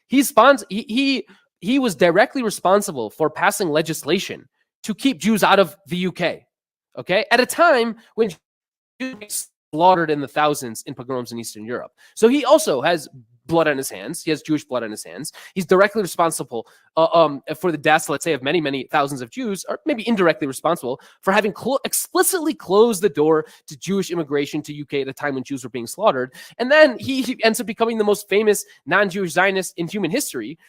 he was directly responsible for passing legislation to keep Jews out of the UK, okay? At a time when Jews were slaughtered in the thousands in pogroms in Eastern Europe. So he also has blood on his hands. He has Jewish blood on his hands. He's directly responsible for the deaths, let's say, of many, many thousands of Jews, or maybe indirectly responsible for having explicitly closed the door to Jewish immigration to UK at a time when Jews were being slaughtered. And then he ends up becoming the most famous non-Jewish Zionist in human history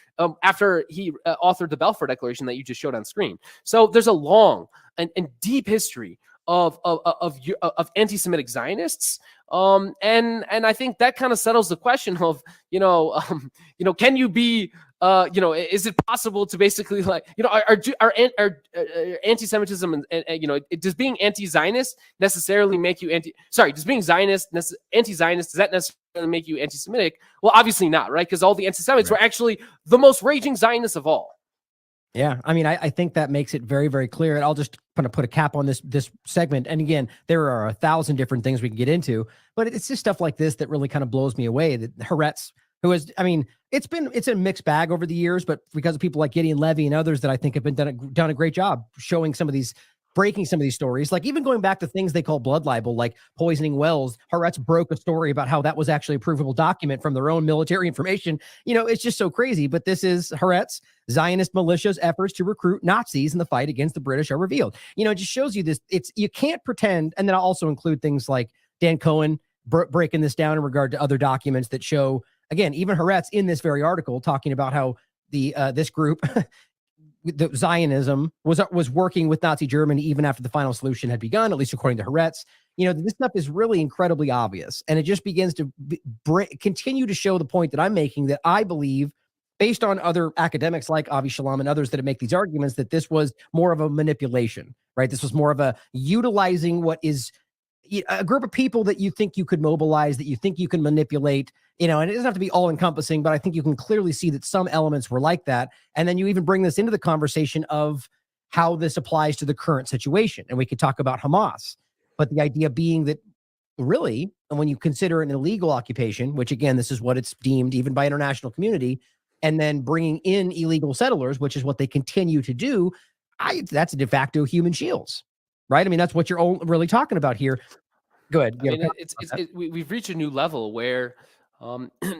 after he authored the Balfour Declaration that you just showed on screen. So there's a long and deep history of anti-Semitic Zionists. And I think that kind of settles the question of, can you be, is it possible to basically, like, are anti-Semitism and does being anti-Zionist necessarily make you does being anti-Zionist, does that necessarily make you anti-Semitic? Well, obviously not, right? Because all the anti-Semites were actually the most raging Zionists of all. Yeah, I mean, I think that makes it very, very clear. And I'll just kind of put a cap on this segment. And again, there are 1,000 different things we can get into, but it's just stuff like this that really kind of blows me away. That Haaretz, who is, I mean, it's a mixed bag over the years, but because of people like Gideon Levy and others that I think have been done a great job showing breaking some of these stories, like even going back to things they call blood libel, like poisoning wells. Haaretz broke a story about how that was actually a provable document from their own military information. It's just so crazy. But this is Haaretz. Zionist militia's efforts to recruit Nazis in the fight against the British are revealed. It just shows you this. You can't pretend. And then I'll also include things like Dan Cohen breaking this down in regard to other documents that show, again, even Haaretz in this very article talking about how this group, the Zionism, was working with Nazi Germany even after the final solution had begun, at least according to Haaretz. This stuff is really incredibly obvious, and it just begins to continue to show the point that I'm making, that I believe, based on other academics like Avi Shalom and others that make these arguments, that this was more of a manipulation, right? This was more of a utilizing what is a group of people that you think you could mobilize, that you think you can manipulate, and it doesn't have to be all encompassing, but I think you can clearly see that some elements were like that. And then you even bring this into the conversation of how this applies to the current situation. And we could talk about Hamas, but the idea being that really, when you consider an illegal occupation, which again, this is what it's deemed even by international community, and then bringing in illegal settlers, which is what they continue to do, that's a de facto human shields, right? I mean, that's what you're all really talking about here. Go ahead. We've reached a new level where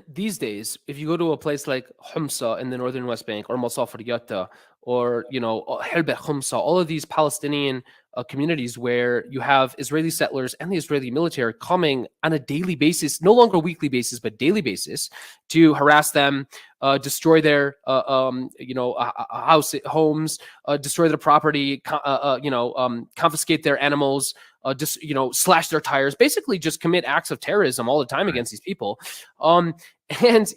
these days, if you go to a place like Humsa in the northern West Bank, or Masafir Yatta, or Helbet Humsa, all of these Palestinian communities where you have Israeli settlers and the Israeli military coming on a daily basis, no longer weekly basis, but daily basis, to harass them, destroy their homes, destroy their property, confiscate their animals, slash their tires, basically just commit acts of terrorism all the time against these people. And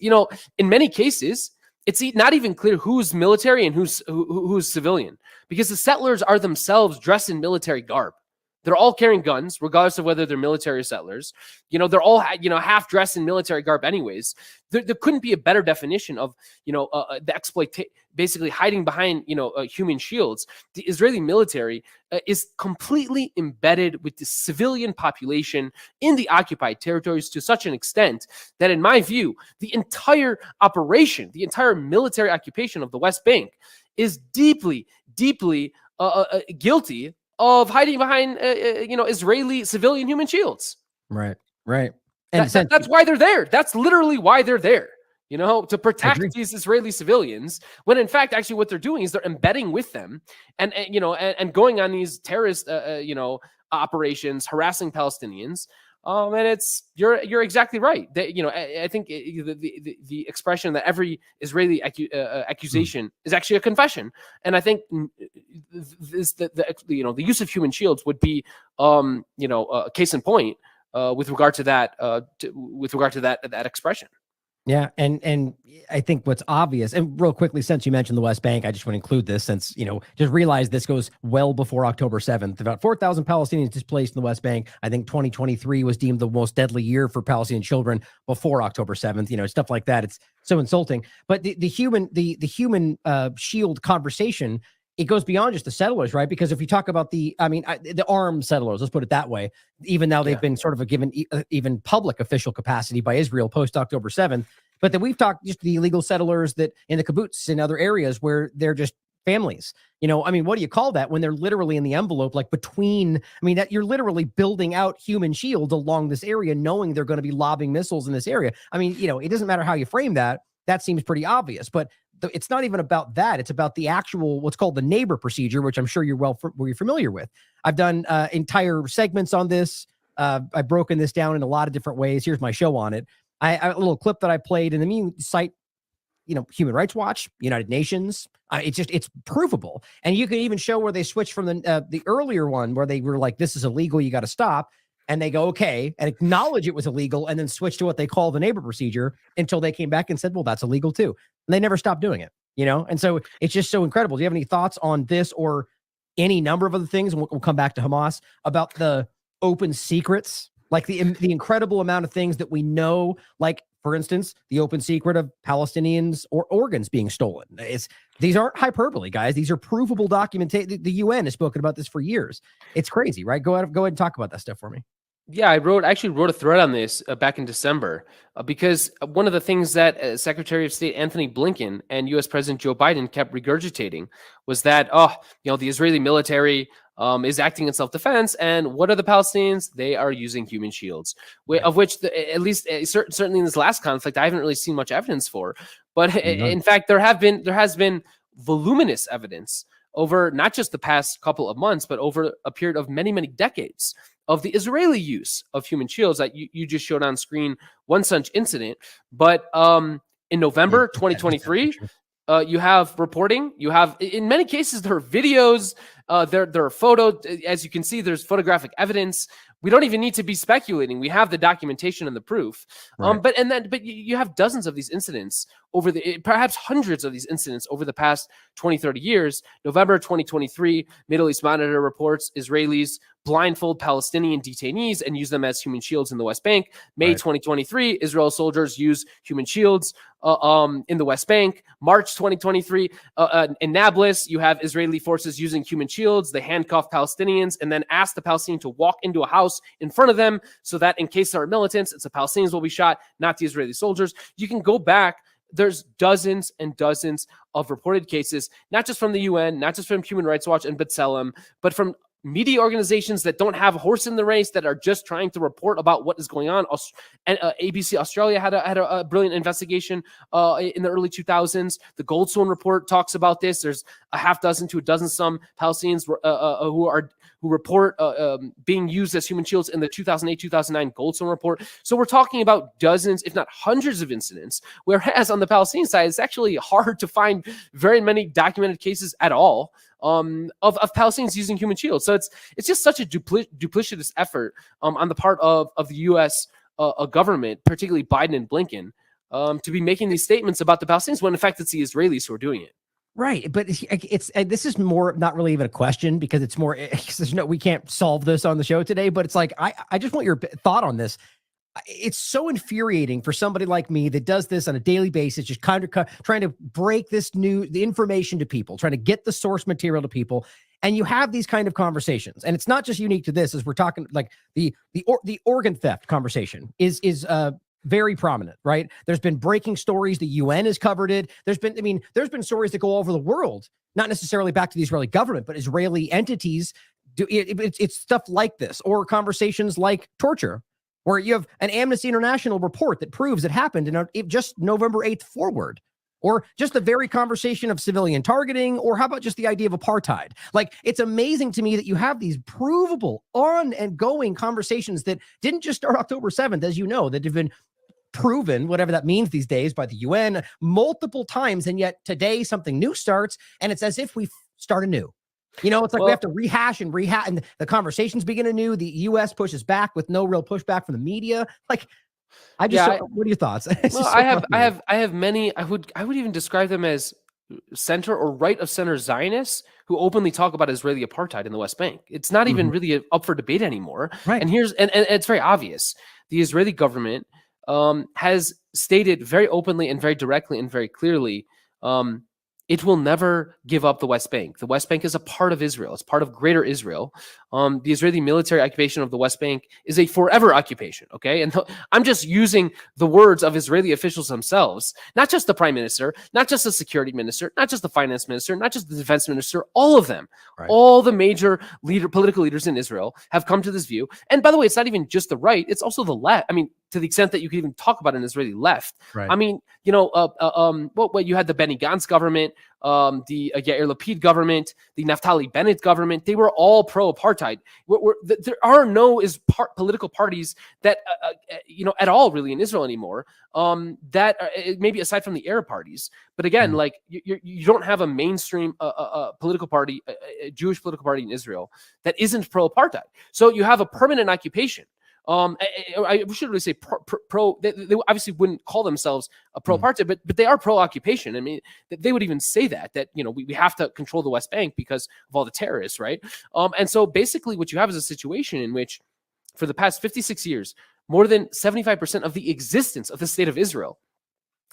in many cases, it's not even clear who's military and who's civilian, because the settlers are themselves dressed in military garb. They're all carrying guns, regardless of whether they're military or settlers. They're all half dressed in military garb, anyways. There couldn't be a better definition of the exploit, basically hiding behind human shields. The Israeli military is completely embedded with the civilian population in the occupied territories to such an extent that, in my view, the entire operation, the entire military occupation of the West Bank, is deeply, deeply guilty of hiding behind, Israeli civilian human shields. Right. And that's why they're there. That's literally why they're there, to protect these Israeli civilians, when in fact, actually what they're doing is they're embedding with them and going on these terrorist, operations, harassing Palestinians. And you're exactly right. I think the expression that every Israeli accusation is actually a confession, and I think the use of human shields would be a case in point with regard to that that expression. Yeah, and I think what's obvious, and real quickly, since you mentioned the West Bank, I just want to include this, since, just realize this goes well before October 7th. About 4,000 Palestinians displaced in the West Bank. I think 2023 was deemed the most deadly year for Palestinian children before October 7th, stuff like that. It's so insulting. But the human shield conversation, it goes beyond just the settlers, right? Because if you talk about the armed settlers, let's put it that way, even now they've been sort of given even public official capacity by Israel post October 7th. But then we've talked just the illegal settlers that in the kibbutz and other areas where they're just families. What do you call that when they're literally in the envelope, like between, that you're literally building out human shields along this area, knowing they're going to be lobbing missiles in this area. It doesn't matter how you frame that. That seems pretty obvious, but it's not even about that. It's about the actual, what's called the neighbor procedure, which I'm sure you're familiar with. I've done entire segments on this. I've broken this down in a lot of different ways. Here's my show on it. A little clip that I played, and the main site Human Rights Watch, United Nations. It's provable. And you can even show where they switched from the earlier one where they were like, this is illegal, you got to stop. And they go, okay, and acknowledge it was illegal, and then switch to what they call the neighbor procedure until they came back and said, well, that's illegal too. And they never stopped doing it, And so it's just so incredible. Do you have any thoughts on this or any number of other things? And we'll come back to Hamas about the open secrets, like the incredible amount of things that we know, like, for instance, the open secret of Palestinians or organs being stolen. These aren't hyperbole, guys. These are provable documentation. The UN has spoken about this for years. It's crazy, right? Go ahead and talk about that stuff for me. Yeah, I actually wrote a thread on this back in December because one of the things that Secretary of State Anthony Blinken and U.S. President Joe Biden kept regurgitating was that, the Israeli military is acting in self-defense, and what are the Palestinians? They are using human shields, right. Of which, at least certainly in this last conflict, I haven't really seen much evidence for. But in fact, there has been voluminous evidence over not just the past couple of months, but over a period of many, many decades of the Israeli use of human shields that you just showed on screen, one such incident. But in November 2023, you have reporting, you have, in many cases, there are videos, there are photos. As you can see, there's photographic evidence. We don't even need to be speculating. We have the documentation and the proof. Right. But you have dozens of these incidents perhaps hundreds of these incidents over the past 20, 30 years. November 2023, Middle East Monitor reports Israelis blindfold Palestinian detainees and use them as human shields in the West Bank. May 2023, Israel soldiers use human shields in the West Bank. March 2023, in Nablus, you have Israeli forces using human shields. They handcuff Palestinians and then ask the Palestinian to walk into a house in front of them so that in case there are militants, it's the Palestinians will be shot, not the Israeli soldiers. You can go back. There's dozens and dozens of reported cases, not just from the UN, not just from Human Rights Watch and B'Tselem, but from media organizations that don't have a horse in the race, that are just trying to report about what is going on. And ABC Australia had a brilliant investigation in the early 2000s. The Goldstone report talks about this. There's a half dozen to a dozen some Palestinians who report being used as human shields in the 2008-2009 Goldstone report. So we're talking about dozens, if not hundreds of incidents, whereas on the Palestinian side, it's actually hard to find very many documented cases at all of Palestinians using human shields. So it's just such a duplicitous effort on the part of the U.S. Government, particularly Biden and Blinken, to be making these statements about the Palestinians when in fact it's the Israelis who are doing it. Right, but this is more not really even a question because it's more we can't solve this on the show today. But it's like I just want your thought on this. It's so infuriating for somebody like me that does this on a daily basis, just kind of trying to break the information to people, trying to get the source material to people. And you have these kind of conversations, and it's not just unique to this. As we're talking, like the organ theft conversation is very prominent, right? There's been breaking stories. The UN has covered it. There's been stories that go all over the world, not necessarily back to the Israeli government, but Israeli entities do it. It's stuff like this, or conversations like torture, where you have an Amnesty International report that proves it happened in just November 8th forward, or just the very conversation of civilian targeting, or how about just the idea of apartheid? Like, it's amazing to me that you have these provable, on and going conversations that didn't just start October 7th, as you know, that have been proven, whatever that means these days, by the UN multiple times. And yet today something new starts, and it's as if we start anew. It's like we have to rehash, and the conversations begin anew. The U.S. pushes back with no real pushback from the media. Like, what are your thoughts? Well, I have many. I would even describe them as center or right of center Zionists who openly talk about Israeli apartheid in the West Bank. It's not even really up for debate anymore. Right. And it's very obvious. The Israeli government has stated very openly and very directly and very clearly, it will never give up the West Bank. The West Bank is a part of Israel. It's part of greater Israel. The Israeli military occupation of the West Bank is a forever occupation, okay? And I'm just using the words of Israeli officials themselves, not just the prime minister, not just the security minister, not just the finance minister, not just the defense minister, all of them. Right. All the major political leaders in Israel have come to this view. And by the way, it's not even just the right, it's also the left. I mean, to the extent that you could even talk about an Israeli left. Right. I mean, you had the Benny Gantz government the Yair Lapid government, the Naftali Bennett government, they were all pro-apartheid. There are no political parties that, at all really in Israel anymore, that maybe aside from the Arab parties. But again, like you don't have a mainstream political party, a Jewish political party in Israel that isn't pro-apartheid. So you have a permanent occupation. I should really say pro. They obviously wouldn't call themselves a pro-apartheid, but they are pro-occupation. I mean, they would even say that we have to control the West Bank because of all the terrorists, right? And so basically, what you have is a situation in which, for the past 56 years, more than 75% of the existence of the state of Israel,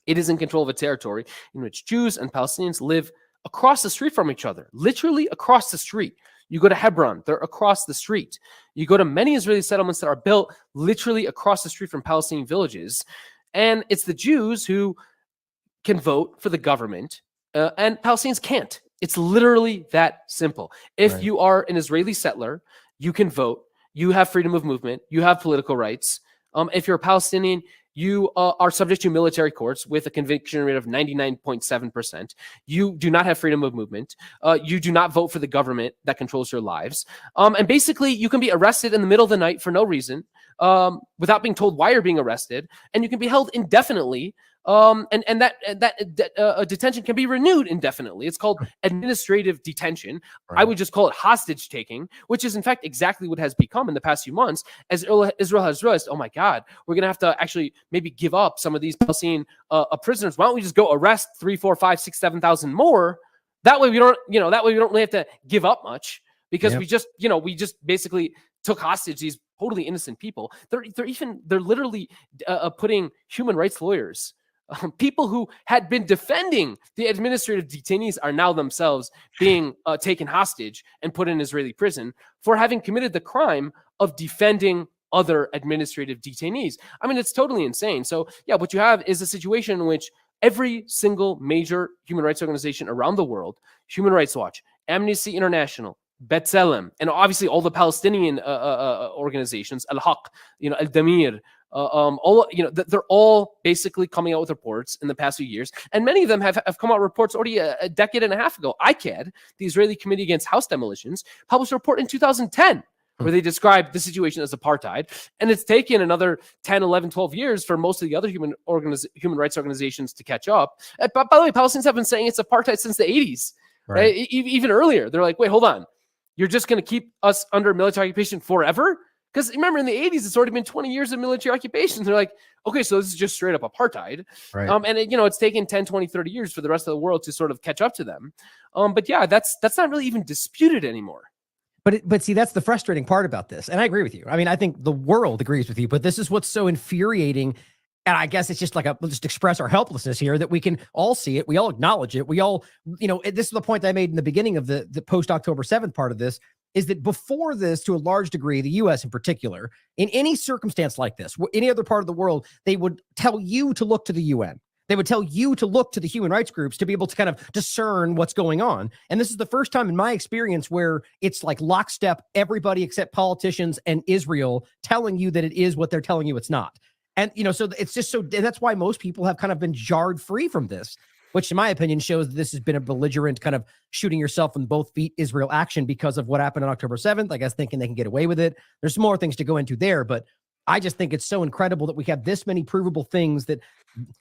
it is in control of a territory in which Jews and Palestinians live across the street from each other, literally across the street. You go to Hebron, they're across the street. You go to many Israeli settlements that are built literally across the street from Palestinian villages. And it's the Jews who can vote for the government, and Palestinians can't. It's literally that simple. If you are an Israeli settler, you can vote. You have freedom of movement. You have political rights. If you're a Palestinian, you are subject to military courts with a conviction rate of 99.7%. You do not have freedom of movement. You do not vote for the government that controls your lives. And basically, you can be arrested in the middle of the night for no reason, without being told why you're being arrested. And you can be held indefinitely. And that detention can be renewed indefinitely. It's called administrative detention. I would just call it hostage taking, which is in fact exactly what has become in the past few months, as Israel has realized, oh my God, we're going to have to actually maybe give up some of these Palestinian prisoners. Why don't we just go arrest 3, 4, 5, 6, 7,000 more? That way we don't, that way we don't really have to give up much, because we just basically took hostage these totally innocent people. They're literally putting human rights lawyers. People who had been defending the administrative detainees are now themselves being taken hostage and put in Israeli prison for having committed the crime of defending other administrative detainees. I mean, it's totally insane. So yeah, what you have is a situation in which every single major human rights organization around the world, Human Rights Watch, Amnesty International, B'Tselem, and obviously all the Palestinian organizations, Al-Haq, Al-Damir, they're all basically coming out with reports in the past few years, and many of them have come out with reports already a decade and a half ago. ICAD, the Israeli Committee Against House Demolitions, published a report in 2010 where they described the situation as apartheid, and it's taken another 10, 11, 12 years for most of the other human rights organizations to catch up. By the way, Palestinians have been saying it's apartheid since the 80s, right? Even earlier. They're like, wait, hold on. You're just going to keep us under military occupation forever? Because remember, in the 80s, it's already been 20 years of military occupation. They're like, okay, so this is just straight up apartheid. Right. And it's taken 10, 20, 30 years for the rest of the world to sort of catch up to them. But yeah, that's not really even disputed anymore. But see, that's the frustrating part about this. And I agree with you. I mean, I think the world agrees with you, but this is what's so infuriating. And I guess it's just like we'll just express our helplessness here, that we can all see it. We all acknowledge it. We all, this is the point I made in the beginning of the post-October 7th part of this, is that before this, to a large degree, the U.S. in particular, in any circumstance like this, any other part of the world, they would tell you to look to the UN. They would tell you to look to the human rights groups to be able to kind of discern what's going on. And this is the first time in my experience where it's like lockstep, everybody except politicians and Israel telling you that it is what they're telling you it's not. And, so it's just and that's why most people have kind of been jarred free from this, which in my opinion shows that this has been a belligerent kind of shooting yourself in both feet Israel action because of what happened on October 7th, I guess, thinking they can get away with it. There's some more things to go into there, but I just think it's so incredible that we have this many provable things that,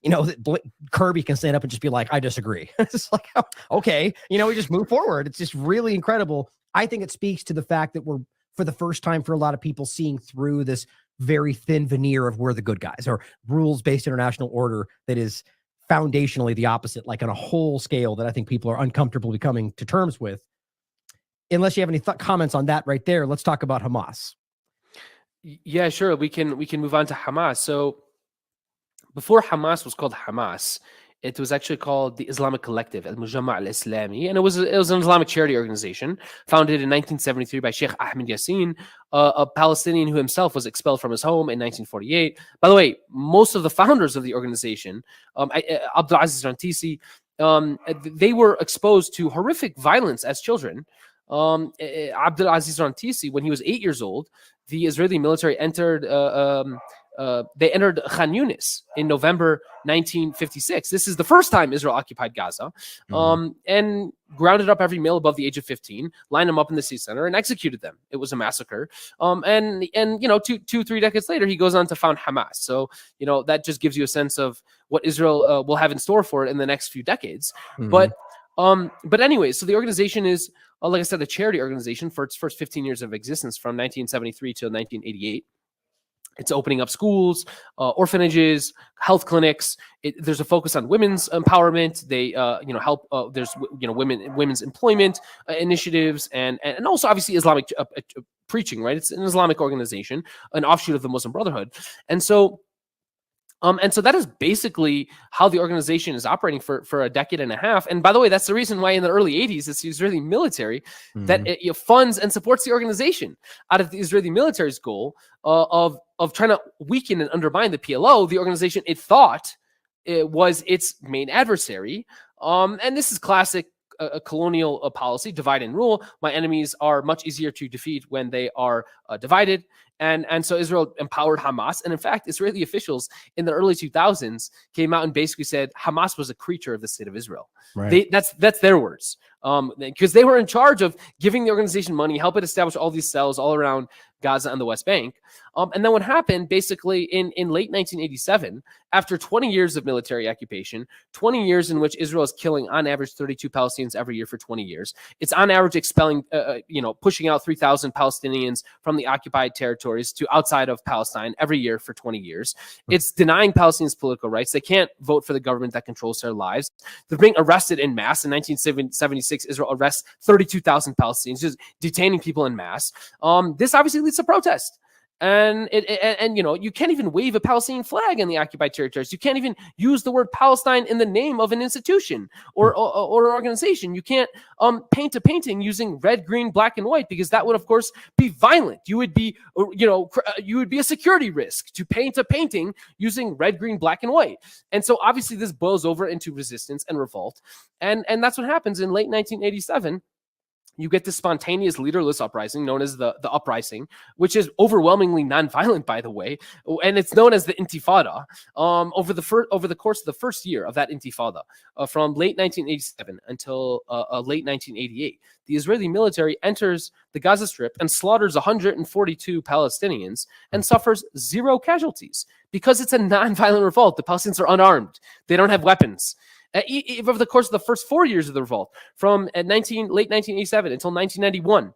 that Kirby can stand up and just be like, I disagree. It's like, okay, we just move forward. It's just really incredible. I think it speaks to the fact that we're, for the first time for a lot of people, seeing through this very thin veneer of we're the good guys, or rules-based international order that is foundationally the opposite, like on a whole scale that I think people are uncomfortable becoming to terms with. Unless you have any comments on that right there, let's talk about Hamas. Yeah, sure. We can move on to Hamas. So before Hamas was called Hamas, it was actually called the Islamic Collective, Al-Mujamma' Al-Islami, and it was an Islamic charity organization founded in 1973 by Sheikh Ahmed Yassin, a Palestinian who himself was expelled from his home in 1948. By the way, most of the founders of the organization, Abdulaziz Rantisi, they were exposed to horrific violence as children. Abdulaziz Rantisi, when he was 8 years old, the Israeli military entered they entered Khan Yunis in November 1956. This is the first time Israel occupied Gaza, and grounded up every male above the age of 15, lined them up in the city center, and executed them. It was a massacre. And 3 decades later, he goes on to found Hamas. So that just gives you a sense of what Israel will have in store for it in the next few decades. But anyway, so the organization is, like I said, a charity organization for its first 15 years of existence, from 1973 to 1988. It's opening up schools, orphanages, health clinics. There's a focus on women's empowerment. They, help. There's, women's employment initiatives, and also obviously Islamic preaching. Right, it's an Islamic organization, an offshoot of the Muslim Brotherhood, and so that is basically how the organization is operating for a decade and a half. And by the way, that's the reason why in the early 80s, it's the Israeli military that funds and supports the organization out of the Israeli military's goal of trying to weaken and undermine the PLO, the organization it thought it was its main adversary. And this is classic colonial policy, divide and rule. My enemies are much easier to defeat when they are divided. And so Israel empowered Hamas. And in fact, Israeli officials in the early 2000s came out and basically said Hamas was a creature of the state of Israel. Right. That's their words. Because they were in charge of giving the organization money, help it establish all these cells all around Gaza and the West Bank. And then what happened basically in late 1987, after 20 years of military occupation, 20 years in which Israel is killing on average 32 Palestinians every year for 20 years. It's on average expelling, pushing out 3,000 Palestinians from the occupied territories to outside of Palestine every year for 20 years. It's denying Palestinians political rights. They can't vote for the government that controls their lives. They're being arrested in mass. In 1976, Israel arrests 32,000 Palestinians, just detaining people in mass. This obviously leads to protest. And you can't even wave a Palestinian flag in the occupied territories. You can't even use the word Palestine in the name of an institution or an organization. You can't paint a painting using red, green, black, and white, because that would, of course, be violent. You would be, you would be a security risk to paint a painting using red, green, black, and white. And so obviously this boils over into resistance and revolt. And that's what happens in late 1987. You get this spontaneous leaderless uprising known as the uprising, which is overwhelmingly nonviolent, by the way, and it's known as the Intifada. Over the course of the first year of that Intifada, from late 1987 until late 1988, the Israeli military enters the Gaza Strip and slaughters 142 Palestinians and suffers 0 casualties because it's a nonviolent revolt. The Palestinians are unarmed; they don't have weapons. Over the course of the first 4 years of the revolt, from late 1987 until 1991,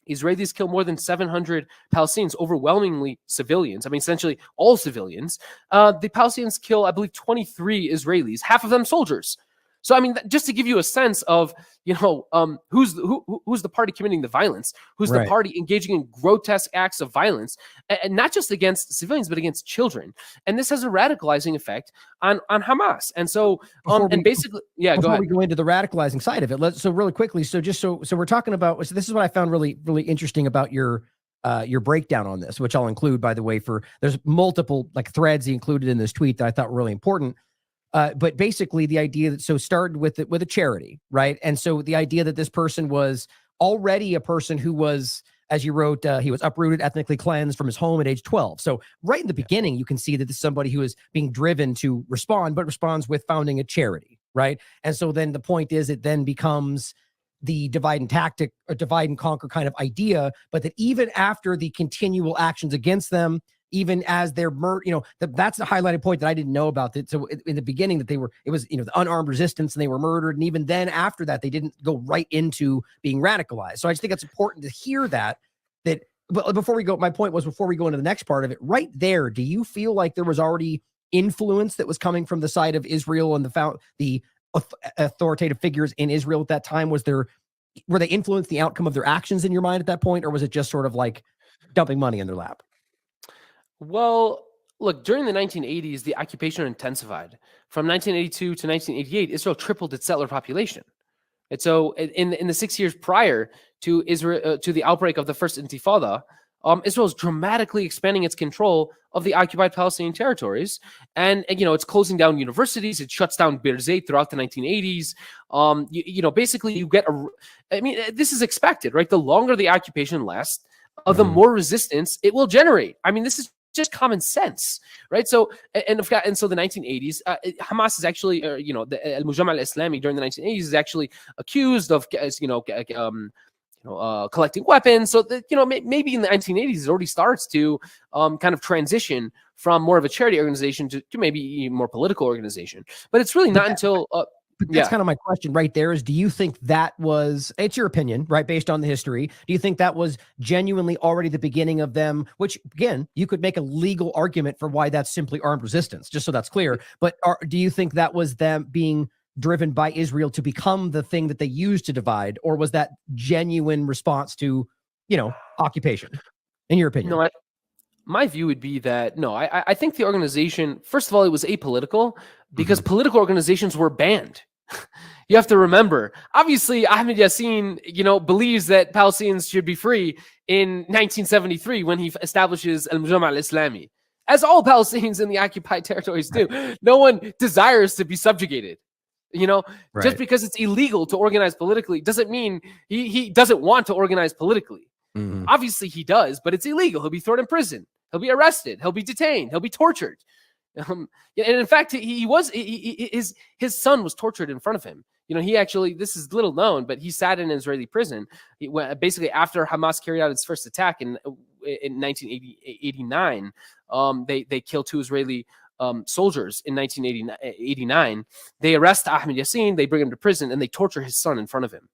Israelis kill more than 700 Palestinians, overwhelmingly civilians. I mean, essentially all civilians. The Palestinians kill, I believe, 23 Israelis, half of them soldiers. So, I mean, just to give you a sense of, who's the party committing the violence, who's the party engaging in grotesque acts of violence, and not just against civilians, but against children. And this has a radicalizing effect on Hamas. And so, go ahead. Before we go into the radicalizing side of it, so really quickly, so we're talking about, so this is what I found really, really interesting about your breakdown on this, which I'll include, by the way, there's multiple threads he included in this tweet that I thought were really important. But basically the idea that started with a charity, right? And so the idea that this person was already a person who was, as you wrote, he was uprooted, ethnically cleansed from his home at age 12. So right in the beginning, you can see that this is somebody who is being driven to respond, but responds with founding a charity, right? And so then the point is, it then becomes the divide and tactic, or divide and conquer kind of idea, but that even after the continual actions against them, even as they're that's the highlighted point that I didn't know about it. So in the beginning that it was the unarmed resistance and they were murdered. And even then after that, they didn't go right into being radicalized. So I just think it's important to hear that but before we go, my point was, before we go into the next part of it, right there, do you feel like there was already influence that was coming from the side of Israel and the authoritative figures in Israel at that time? Were they influenced the outcome of their actions in your mind at that point? Or was it just sort of like dumping money in their lap? Well, look, during the 1980s, the occupation intensified. From 1982 to 1988, Israel tripled its settler population. And so in the 6 years prior to Israel, to the outbreak of the first Intifada, Israel is dramatically expanding its control of the occupied Palestinian territories. And it's closing down universities. It shuts down Birzeit throughout the 1980s. Basically you get this is expected, right? The longer the occupation lasts, the more resistance it will generate. I mean, this is just common sense, right? So, and so the 1980s, Hamas is actually, the Al-Mujamma al-Islami during the 1980s is actually accused of, collecting weapons. So that, maybe in the 1980s, it already starts to kind of transition from more of a charity organization to maybe more political organization. But it's really not until... But that's kind of my question right there is, do you think that was, it's your opinion, right, based on the history, do you think that was genuinely already the beginning of them, which, again, you could make a legal argument for why that's simply armed resistance, just so that's clear, but do you think that was them being driven by Israel to become the thing that they used to divide, or was that genuine response to, occupation, in your opinion? No, my view would be that, no, I think the organization, first of all, it was apolitical because political organizations were banned. You have to remember, obviously, Ahmed Yassin, believes that Palestinians should be free in 1973 when he establishes Al-Mujamma al-Islami, as all Palestinians in the occupied territories do. No one desires to be subjugated. Just because it's illegal to organize politically doesn't mean he doesn't want to organize politically. Obviously he does, but it's illegal. He'll be thrown in prison. He'll be arrested. He'll be detained. He'll be tortured. And in fact, his son was tortured in front of him. He actually, this is little known, but he sat in an Israeli prison. Basically, after Hamas carried out its first attack in 1989, they killed 2 Israeli soldiers in 1989. They arrest Ahmed Yassin, they bring him to prison, and they torture his son in front of him.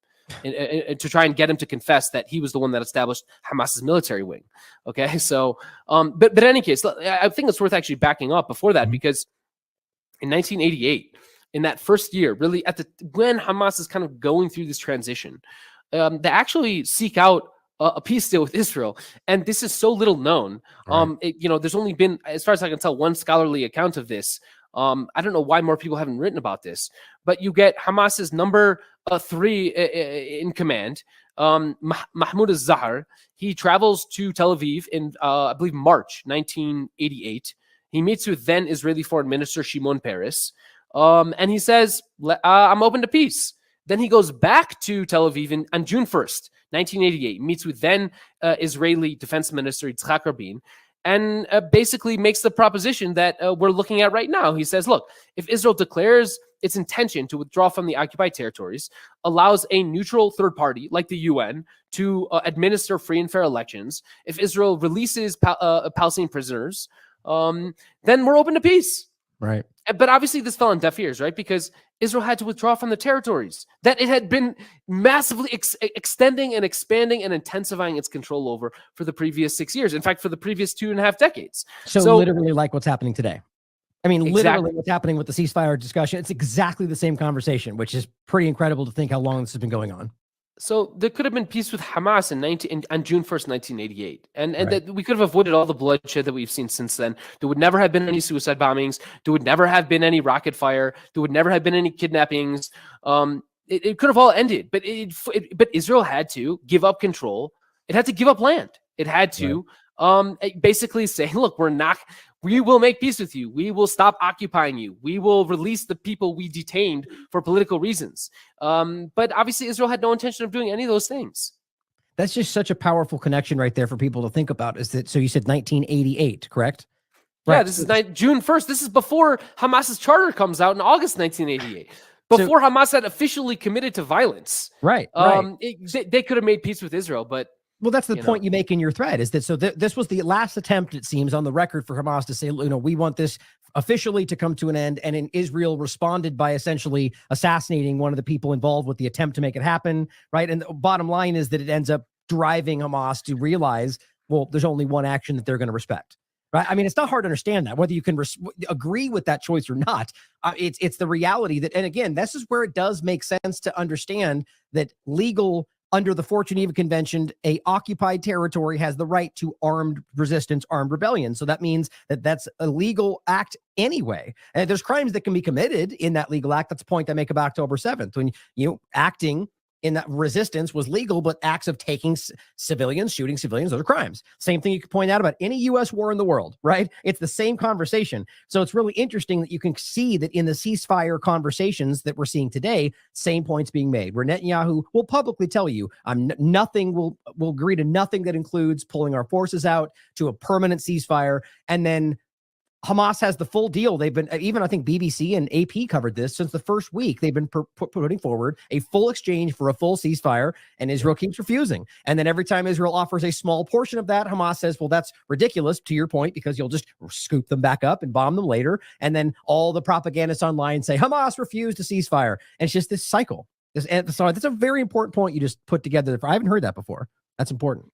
And to try and get him to confess that he was the one that established Hamas's military wing. Okay, so but in any case, I think it's worth actually backing up before that, because in 1988, in that first year, really when Hamas is kind of going through this transition, they actually seek out a peace deal with Israel, and this is so little known. There's only been, as far as I can tell, one scholarly account of this. I don't know why more people haven't written about this, but you get Hamas's number 3 in command, Mahmoud al-Zahar. He travels to Tel Aviv in, I believe, March 1988. He meets with then Israeli Foreign Minister Shimon Peres, and he says, I'm open to peace. Then he goes back to Tel Aviv on June 1st, 1988, meets with then Israeli Defense Minister Yitzhak Rabin, and basically makes the proposition that we're looking at right now. He says, look, if Israel declares its intention to withdraw from the occupied territories, allows a neutral third party like the UN to administer free and fair elections, if Israel releases Palestinian prisoners, then we're open to peace. Right. But obviously this fell on deaf ears, right? Because Israel had to withdraw from the territories that it had been massively extending and expanding and intensifying its control over for the previous 6 years. In fact, for the previous 2.5 decades. So literally like what's happening today. I mean, exactly. Literally what's happening with the ceasefire discussion. It's exactly the same conversation, which is pretty incredible to think how long this has been going on. So there could have been peace with Hamas on June 1st, 1988. And that we could have avoided all the bloodshed that we've seen since then. There would never have been any suicide bombings. There would never have been any rocket fire. There would never have been any kidnappings. It could have all ended. But but Israel had to give up control. It had to give up land. It had to basically say, look, we will make peace with you. We will stop occupying you. We will release the people we detained for political reasons. But obviously Israel had no intention of doing any of those things. That's just such a powerful connection right there for people to think about. Is that, so you said 1988, correct? Yeah, Right. this is June 1st. This is before Hamas's charter comes out in August 1988. Before Hamas had officially committed to violence. Right. They could have made peace with Israel, but well, that's the point you make in your thread, is that this was the last attempt, it seems, on the record for Hamas to say, we want this officially to come to an end. And in Israel responded by essentially assassinating one of the people involved with the attempt to make it happen. Right. And the bottom line is that it ends up driving Hamas to realize, well, there's only one action that they're going to respect. Right. I mean, it's not hard to understand that, whether you can agree with that choice or not. It's the reality that, and again, this is where it does make sense to understand that under the Fort Geneva Convention, a occupied territory has the right to armed resistance, armed rebellion. So that means that that's a legal act anyway. And there's crimes that can be committed in that legal act. That's the point I make about October 7th. When acting in that resistance was legal, but acts of taking civilians, shooting civilians, those are crimes. Same thing you could point out about any U.S. war in the world, right? It's the same conversation. So it's really interesting that you can see that in the ceasefire conversations that we're seeing today, same points being made, where Netanyahu will publicly tell you, nothing will agree to nothing that includes pulling our forces out, to a permanent ceasefire, and then Hamas has the full deal. They've been, even I think BBC and AP covered this since the first week. They've been putting forward a full exchange for a full ceasefire, and Israel keeps refusing. And then every time Israel offers a small portion of that, Hamas says, well, that's ridiculous, to your point, because you'll just scoop them back up and bomb them later. And then all the propagandists online say Hamas refused a ceasefire. And it's just this cycle. So that's a very important point you just put together. I haven't heard that before. That's important.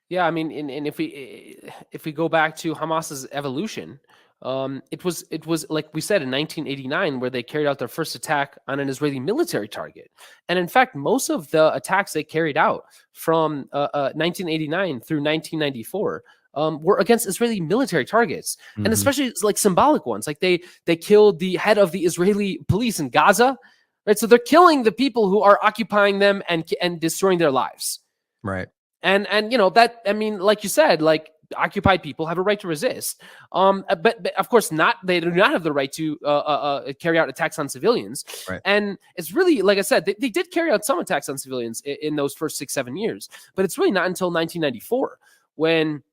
Yeah, I mean, and if we go back to Hamas's evolution, it was like we said in 1989 where they carried out their first attack on an Israeli military target, and in fact, most of the attacks they carried out from 1989 through 1994 were against Israeli military targets, and especially like symbolic ones. Like they killed the head of the Israeli police in Gaza, right? So they're killing the people who are occupying them and destroying their lives, right? And that, I mean, like you said, like occupied people have a right to resist. But of course they do not have the right to carry out attacks on civilians. Right. And it's really, like I said, they did carry out some attacks on civilians in those first 6-7 years, but it's really not until 1994 when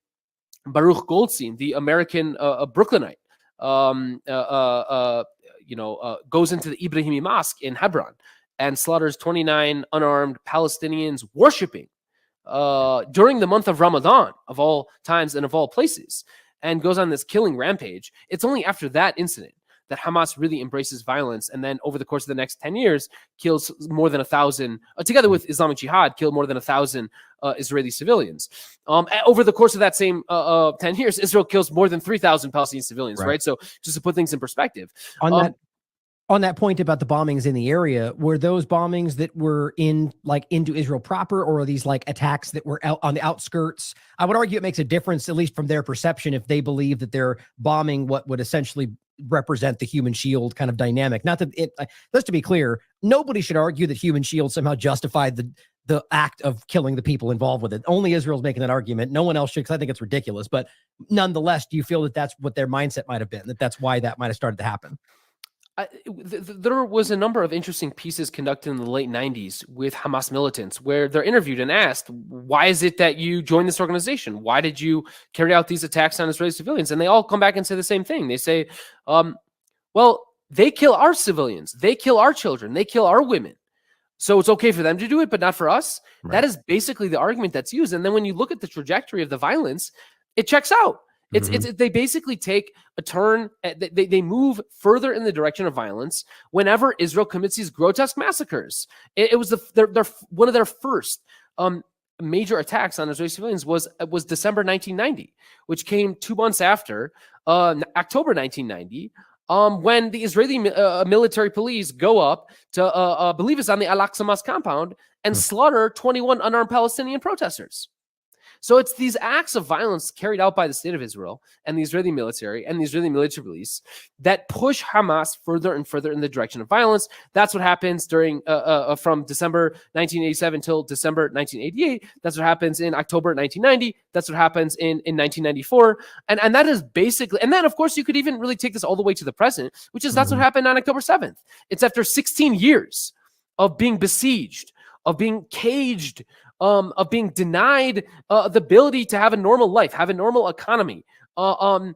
Baruch Goldstein, the American Brooklynite, goes into the Ibrahimi Mosque in Hebron and slaughters 29 unarmed Palestinians worshiping during the month of Ramadan, of all times and of all places, and goes on this killing rampage. It's only after that incident that Hamas really embraces violence, and then over the course of the next 10 years, kills more than 1,000, together with Islamic Jihad, killed more than 1,000 Israeli civilians. Over the course of that same 10 years, Israel kills more than 3,000 Palestinian civilians, right? So just to put things in perspective. On that point about the bombings in the area, were those bombings that were into Israel proper, or are these like attacks that were out on the outskirts? I would argue it makes a difference, at least from their perception, if they believe that they're bombing what would essentially represent the human shield kind of dynamic. Not that let's to be clear, nobody should argue that human shield somehow justified the act of killing the people involved with it. Only Israel's making that argument. No one else should, because I think it's ridiculous. But nonetheless, do you feel that that's what their mindset might have been, that's why that might have started to happen? There was a number of interesting pieces conducted in the late 90s with Hamas militants where they're interviewed and asked, why is it that you joined this organization? Why did you carry out these attacks on Israeli civilians? And they all come back and say the same thing. They say, well, they kill our civilians. They kill our children. They kill our women. So it's okay for them to do it, but not for us. Right. That is basically the argument that's used. And then when you look at the trajectory of the violence, it checks out. They basically take a turn. They move further in the direction of violence whenever Israel commits these grotesque massacres. It was one of their first major attacks on Israeli civilians was December 1990, which came 2 months after October 1990, when the Israeli military police go up to I believe it's on the Al-Aqsa Mosque compound and slaughter 21 unarmed Palestinian protesters. So it's these acts of violence carried out by the state of Israel and the Israeli military and the Israeli military police that push Hamas further and further in the direction of violence. That's what happens during from December 1987 till December 1988. That's what happens in October 1990. That's what happens in 1994. And that is basically, and then of course you could even really take this all the way to the present, which is that's what happened on October 7th. It's after 16 years of being besieged, of being caged, of being denied the ability to have a normal life, have a normal economy. 5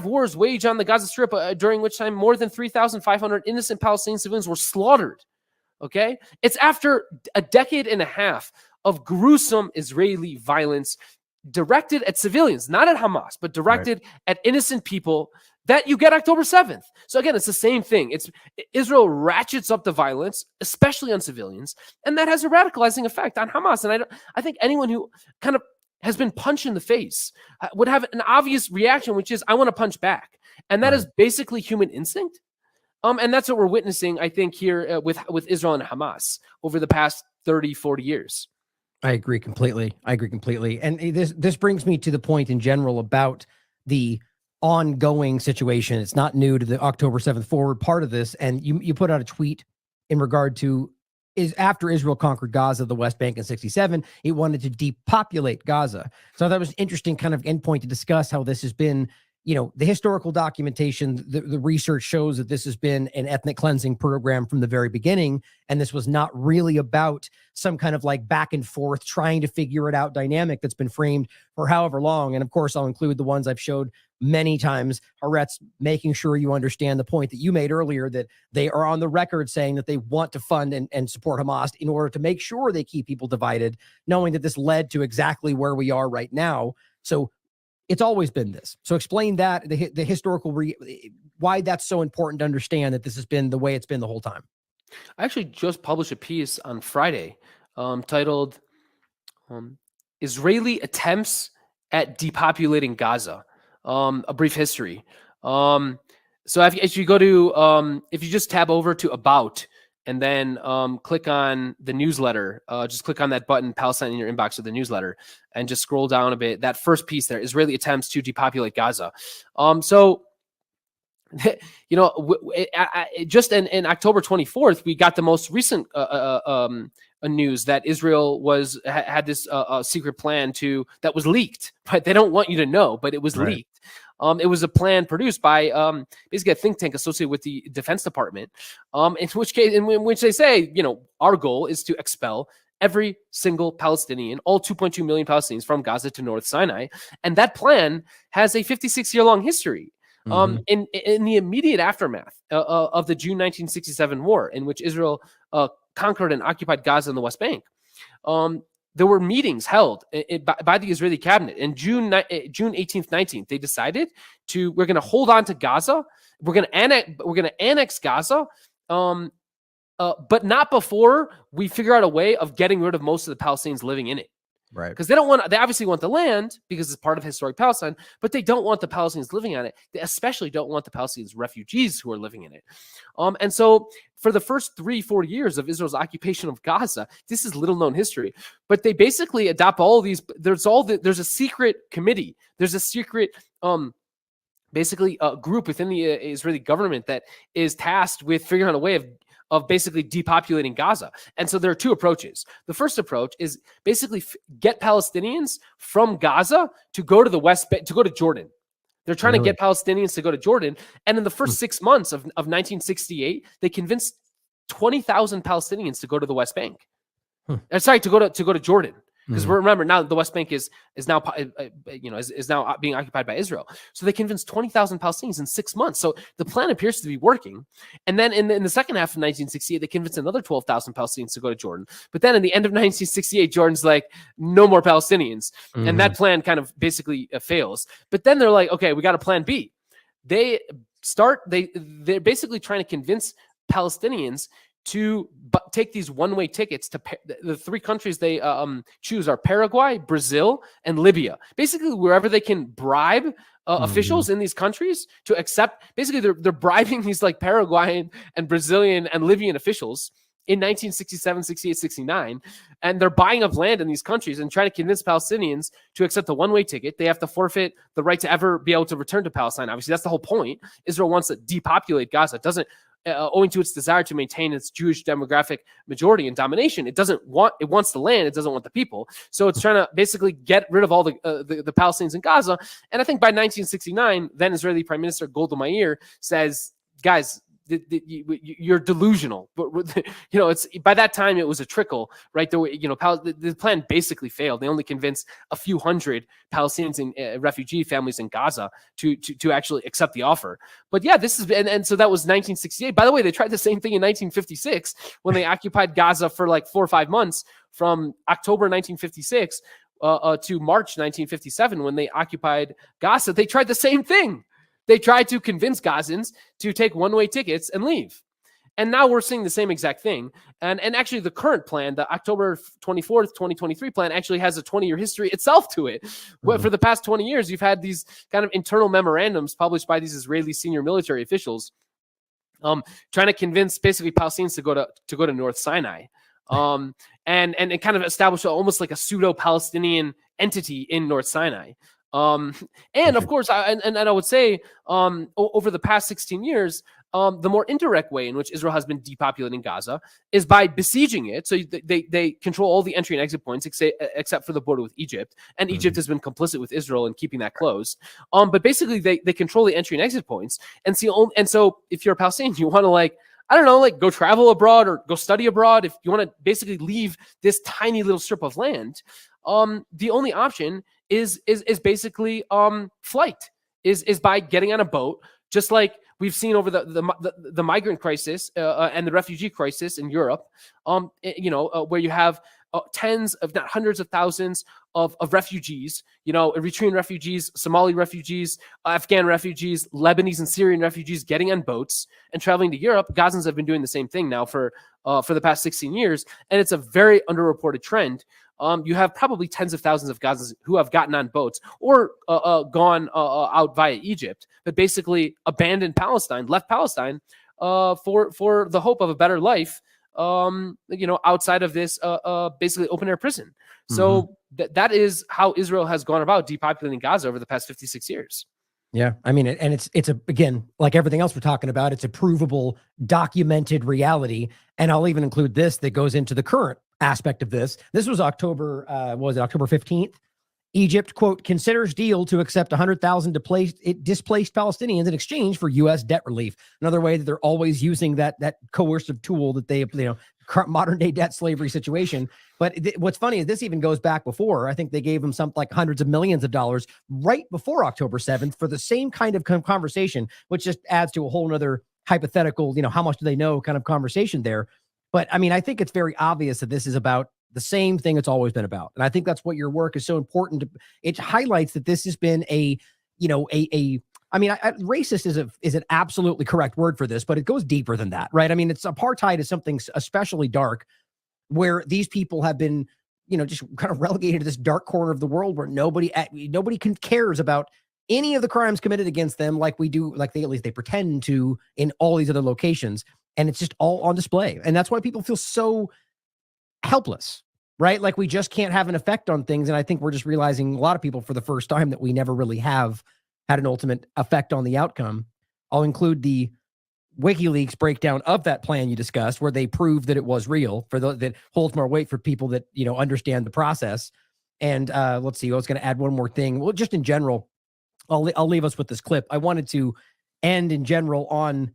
wars waged on the Gaza Strip, during which time more than 3,500 innocent Palestinian civilians were slaughtered. Okay? It's after a decade and a half of gruesome Israeli violence directed at civilians, not at Hamas, but directed at innocent people, that you get October 7th. So again, it's the same thing. It's Israel ratchets up the violence, especially on civilians, and that has a radicalizing effect on Hamas. And I think anyone who kind of has been punched in the face would have an obvious reaction, which is, I want to punch back. And that is basically human instinct. And that's what we're witnessing, I think, here with Israel and Hamas over the past 30, 40 years. I agree completely. And this brings me to the point in general about the ongoing situation. It's not new to the October 7th forward part of this. And you put out a tweet in regard to is after Israel conquered Gaza, the West Bank in 67, it wanted to depopulate Gaza. So that was an interesting kind of endpoint to discuss how this has been, the historical documentation, the research shows that this has been an ethnic cleansing program from the very beginning. And this was not really about some kind of like back and forth, trying to figure it out dynamic that's been framed for however long. And of course, I'll include the ones I've showed many times. Haaretz, making sure you understand the point that you made earlier, that they are on the record saying that they want to fund and support Hamas in order to make sure they keep people divided, knowing that this led to exactly where we are right now. So it's always been this. So explain that, the historical, why that's so important to understand that this has been the way it's been the whole time. I actually just published a piece on Friday titled Israeli Attempts at Depopulating Gaza, a brief history. So if you go to, if you just tab over to About, and then click on the newsletter, just click on that button, Palestine in your inbox, of the newsletter, and just scroll down a bit. That first piece there, Israeli attempts to depopulate Gaza. So, just in October 24th, we got the most recent news that Israel had this secret plan that was leaked. Right? They don't want you to know, but it was leaked. It was a plan produced by basically a think tank associated with the Defense Department, in which they say, our goal is to expel every single Palestinian, all 2.2 million Palestinians, from Gaza to North Sinai. And that plan has a 56-year-long history. In the immediate aftermath of the June 1967 war, in which Israel conquered and occupied Gaza and the West Bank, there were meetings held by the Israeli cabinet. And June 18th, 19th, they decided we're going to hold on to Gaza. We're going to annex Gaza, but not before we figure out a way of getting rid of most of the Palestinians living in it. Right. Because they obviously want the land because it's part of historic Palestine, but they don't want the Palestinians living on it. They especially don't want the Palestinians refugees who are living in it. And so for the first 3-4 years of Israel's occupation of Gaza, this is little known history, but they basically adopt all of these. There's a secret committee. There's a secret, basically a group within the Israeli government that is tasked with figuring out a way of basically depopulating Gaza. And so there are two approaches. The first approach is basically get Palestinians from Gaza to go to the West Bank, to go to Jordan. They're trying to get Palestinians to go to Jordan. And in the first 6 months of 1968, they convinced 20,000 Palestinians to go to the West Bank. Sorry, to go to Jordan. Because remember, now the West Bank is now being occupied by Israel. So they convinced 20,000 Palestinians in 6 months. So the plan appears to be working. And then in the second half of 1968, they convinced another 12,000 Palestinians to go to Jordan. But then in the end of 1968, Jordan's like, no more Palestinians. And that plan kind of basically fails. But then they're like, okay, we got a plan B. They're basically trying to convince Palestinians to take these one-way tickets to the three countries they choose are Paraguay, Brazil, and Libya. Basically, wherever they can bribe officials in these countries to accept. Basically, they're bribing these like Paraguayan and Brazilian and Libyan officials in 1967, 68, 69, and they're buying up land in these countries and trying to convince Palestinians to accept the one-way ticket. They have to forfeit the right to ever be able to return to Palestine. Obviously, that's the whole point. Israel wants to depopulate Gaza. It doesn't. Owing to its desire to maintain its Jewish demographic majority and domination, it wants the land, it doesn't want the people. So it's trying to basically get rid of all the Palestinians in Gaza. And I think by 1969, then Israeli Prime Minister Golda Meir says, guys, you're delusional. But it's by that time it was a trickle, right? The plan basically failed. They only convinced a few hundred Palestinians and refugee families in Gaza to actually accept the offer. But yeah, this is and so that was 1968. By the way, they tried the same thing in 1956 when they occupied Gaza for like 4 or 5 months from October 1956 to March 1957 when they occupied Gaza. They tried the same thing. They tried to convince Gazans to take one-way tickets and leave. And now we're seeing the same exact thing. And actually the current plan, the October 24th, 2023 plan, actually has a 20-year history itself to it. But for the past 20 years, you've had these kind of internal memorandums published by these Israeli senior military officials trying to convince basically Palestinians to go to North Sinai. And kind of establish almost like a pseudo-Palestinian entity in North Sinai. And of course, I would say over the past 16 years, The more indirect way in which Israel has been depopulating Gaza is by besieging it. So they control all the entry and exit points except for the border with Egypt, and Egypt has been complicit with Israel in keeping that closed. But basically, they control the entry and exit points, and so if you're a Palestinian, you want to I don't know, go travel abroad or go study abroad. If you want to basically leave this tiny little strip of land, the only option is basically flight, is by getting on a boat, just like we've seen over the migrant crisis and the refugee crisis in Europe, where you have tens, if not hundreds of thousands of refugees, Eritrean refugees, Somali refugees, Afghan refugees, Lebanese and Syrian refugees getting on boats and traveling to Europe. Gazans have been doing the same thing now for the past 16 years, and it's a very underreported trend. You have probably tens of thousands of Gazans who have gotten on boats or gone out via Egypt, but basically abandoned Palestine, left Palestine for the hope of a better life, outside of this basically open air prison. So that is how Israel has gone about depopulating Gaza over the past 56 years. Yeah, I mean, and it's again, like everything else we're talking about, it's a provable, documented reality. And I'll even include this that goes into the current aspect of this. This was October 15th. Egypt, quote, considers deal to accept 100,000 displaced Palestinians in exchange for U.S. debt relief. Another way that they're always using that coercive tool that they, modern day debt slavery situation. But what's funny is this even goes back before. I think they gave them something like hundreds of millions of dollars right before October 7th for the same kind of conversation, which just adds to a whole nother hypothetical, how much do they know kind of conversation there. But I mean, I think it's very obvious that this is about the same thing it's always been about. And I think that's what your work is so important. It highlights that this has been racist is an absolutely correct word for this, but it goes deeper than that, right? I mean, it's apartheid is something especially dark where these people have been, just kind of relegated to this dark corner of the world where nobody cares about any of the crimes committed against them like we do, at least they pretend to in all these other locations. And it's just all on display. And that's why people feel so helpless, right? Like we just can't have an effect on things. And I think we're just realizing, a lot of people for the first time, that we never really have had an ultimate effect on the outcome. I'll include the WikiLeaks breakdown of that plan you discussed, where they proved that it was real, for those that holds more weight for people that, understand the process. And let's see, I was going to add one more thing. Well, just in general, I'll leave us with this clip. I wanted to end in general on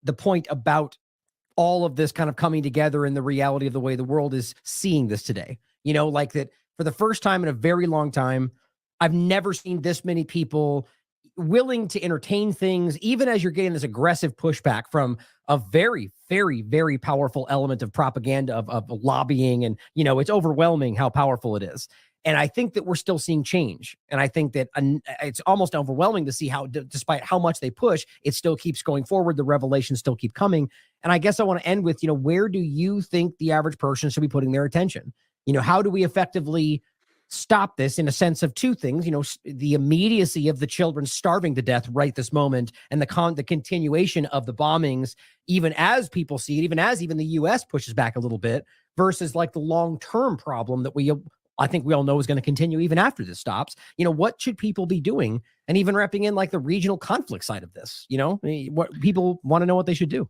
the point about all of this kind of coming together in the reality of the way the world is seeing this today. Like that for the first time in a very long time, I've never seen this many people willing to entertain things, even as you're getting this aggressive pushback from a very, very, very powerful element of propaganda, of lobbying. And, it's overwhelming how powerful it is. And I think that we're still seeing change. And I think that it's almost overwhelming to see how, despite how much they push, it still keeps going forward. The revelations still keep coming. And I guess I want to end with, where do you think the average person should be putting their attention? How do we effectively stop this in a sense of two things? The immediacy of the children starving to death right this moment, and the continuation of the bombings, even as people see it, even the U.S. pushes back a little bit, versus like the long-term problem that I think we all know is going to continue even after this stops. What should people be doing? And even wrapping in like the regional conflict side of this, what people want to know what they should do.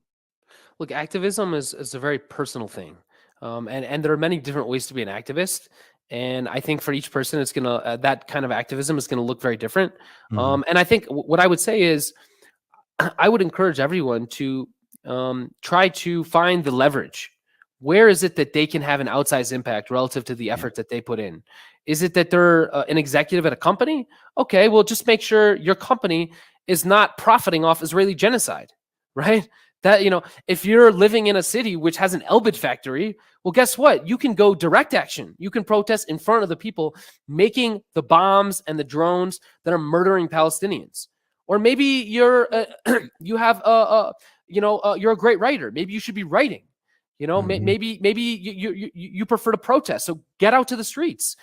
Look, activism is a very personal thing. And there are many different ways to be an activist. And I think for each person, it's going to, that kind of activism is going to look very different. And I think what I would say is, I would encourage everyone to try to find the leverage. Where is it that they can have an outsized impact relative to the effort that they put in? Is it that they're an executive at a company? Okay, well, just make sure your company is not profiting off Israeli genocide, right? That, if you're living in a city which has an Elbit factory, well, guess what? You can go direct action. You can protest in front of the people making the bombs and the drones that are murdering Palestinians. Or maybe you're you're a great writer. Maybe you should be writing. Maybe you prefer to protest. So get out to the streets.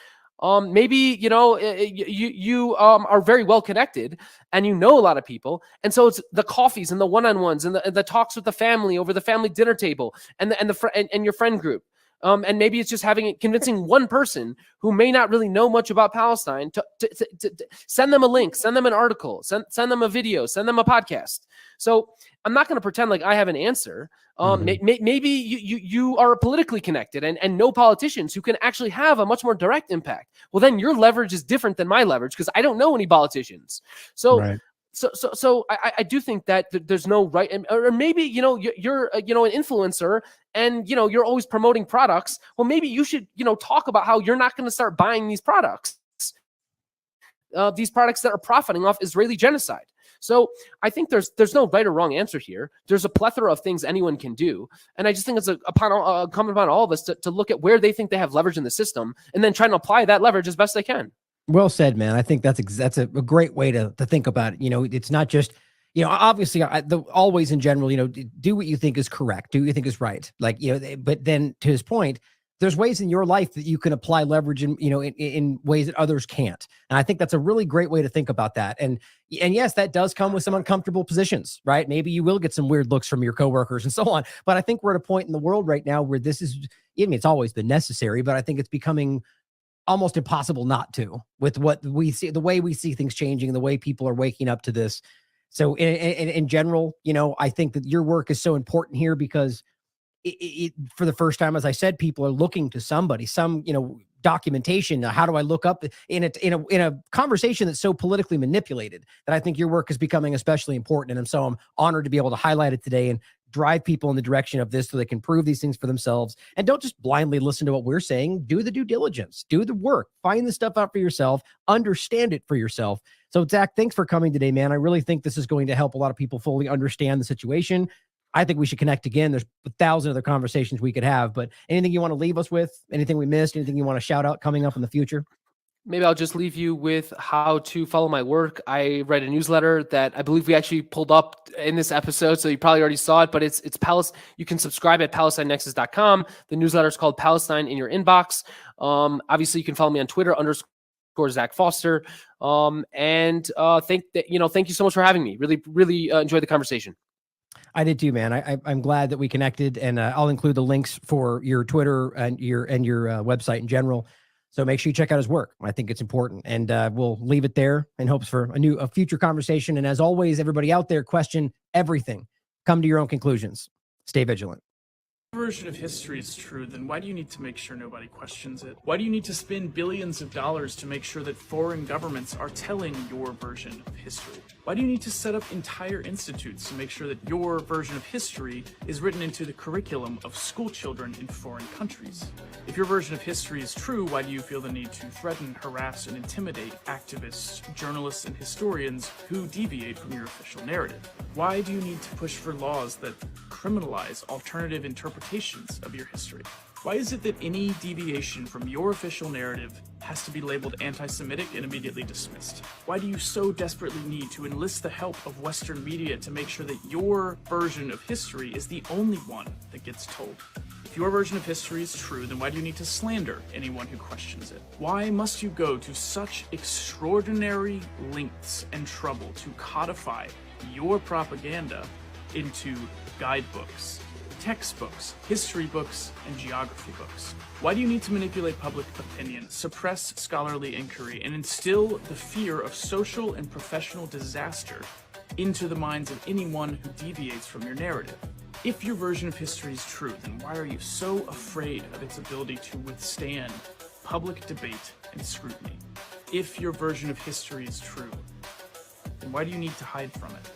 Maybe, you are very well connected and a lot of people. And so it's the coffees and the one-on-ones and the talks with the family over the family dinner table and your friend group. And maybe it's just convincing one person who may not really know much about Palestine to send them a link, send them an article, send them a video, send them a podcast. So I'm not going to pretend like I have an answer. Maybe you are politically connected and know politicians who can actually have a much more direct impact. Well, then your leverage is different than my leverage because I don't know any politicians. So. Right. So I do think that there's no right, or maybe you're an influencer and you're always promoting products. Well, maybe you should talk about how you're not going to start buying these products that are profiting off Israeli genocide. So I think there's no right or wrong answer here. There's a plethora of things anyone can do, and I just think it's incumbent upon all of us to look at where they think they have leverage in the system, and then try to apply that leverage as best they can. Well said, man. I think that's a great way to think about it. It's not just, obviously always in general, do what you think is correct. Do what you think is right. Like, but then to his point, there's ways in your life that you can apply leverage in ways that others can't. And I think that's a really great way to think about that. And yes, that does come with some uncomfortable positions, right? Maybe you will get some weird looks from your coworkers and so on. But I think we're at a point in the world right now where this is, it's always been necessary, but I think it's becoming almost impossible not to, with what we see, the way we see things changing, the way people are waking up to this. So in general, I think that your work is so important here because for the first time, as I said, people are looking to somebody, some documentation. How do I look up in a conversation that's so politically manipulated that I think your work is becoming especially important. And so I'm honored to be able to highlight it today and drive people in the direction of this so they can prove these things for themselves. And don't just blindly listen to what we're saying. Do the due diligence, do the work, find the stuff out for yourself, understand it for yourself. So Zach, thanks for coming today, man. I really think this is going to help a lot of people fully understand the situation. I think we should connect again. There's 1,000 other conversations we could have, but anything you want to leave us with, anything we missed, anything you want to shout out coming up in the future? Maybe I'll just leave you with how to follow my work. I write a newsletter that I believe we actually pulled up in this episode, so you probably already saw it, but it's Palestine. You can subscribe at PalestineNexus.com. The newsletter is called Palestine in Your Inbox. Obviously, you can follow me on Twitter _Zach Foster. Thank you so much for having me. Really enjoyed the conversation. I did too, man. I'm glad that we connected, and I'll include the links for your Twitter and your website in general. So make sure you check out his work. I think it's important, and we'll leave it there in hopes for a future conversation. And as always, everybody out there, question everything. Come to your own conclusions. Stay vigilant. Version of history is true, then why do you need to make sure nobody questions it? Why do you need to spend billions of dollars to make sure that foreign governments are telling your version of history? Why do you need to set up entire institutes to make sure that your version of history is written into the curriculum of school children in foreign countries? If your version of history is true, why do you feel the need to threaten, harass, and intimidate activists, journalists, and historians who deviate from your official narrative? Why do you need to push for laws that criminalize alternative interpretations of your history? Why is it that any deviation from your official narrative has to be labeled anti-Semitic and immediately dismissed? Why do you so desperately need to enlist the help of Western media to make sure that your version of history is the only one that gets told? If your version of history is true, then why do you need to slander anyone who questions it? Why must you go to such extraordinary lengths and trouble to codify your propaganda into guidebooks, textbooks, history books, and geography books? Why do you need to manipulate public opinion, suppress scholarly inquiry, and instill the fear of social and professional disaster into the minds of anyone who deviates from your narrative? If your version of history is true, then why are you so afraid of its ability to withstand public debate and scrutiny? If your version of history is true, then why do you need to hide from it?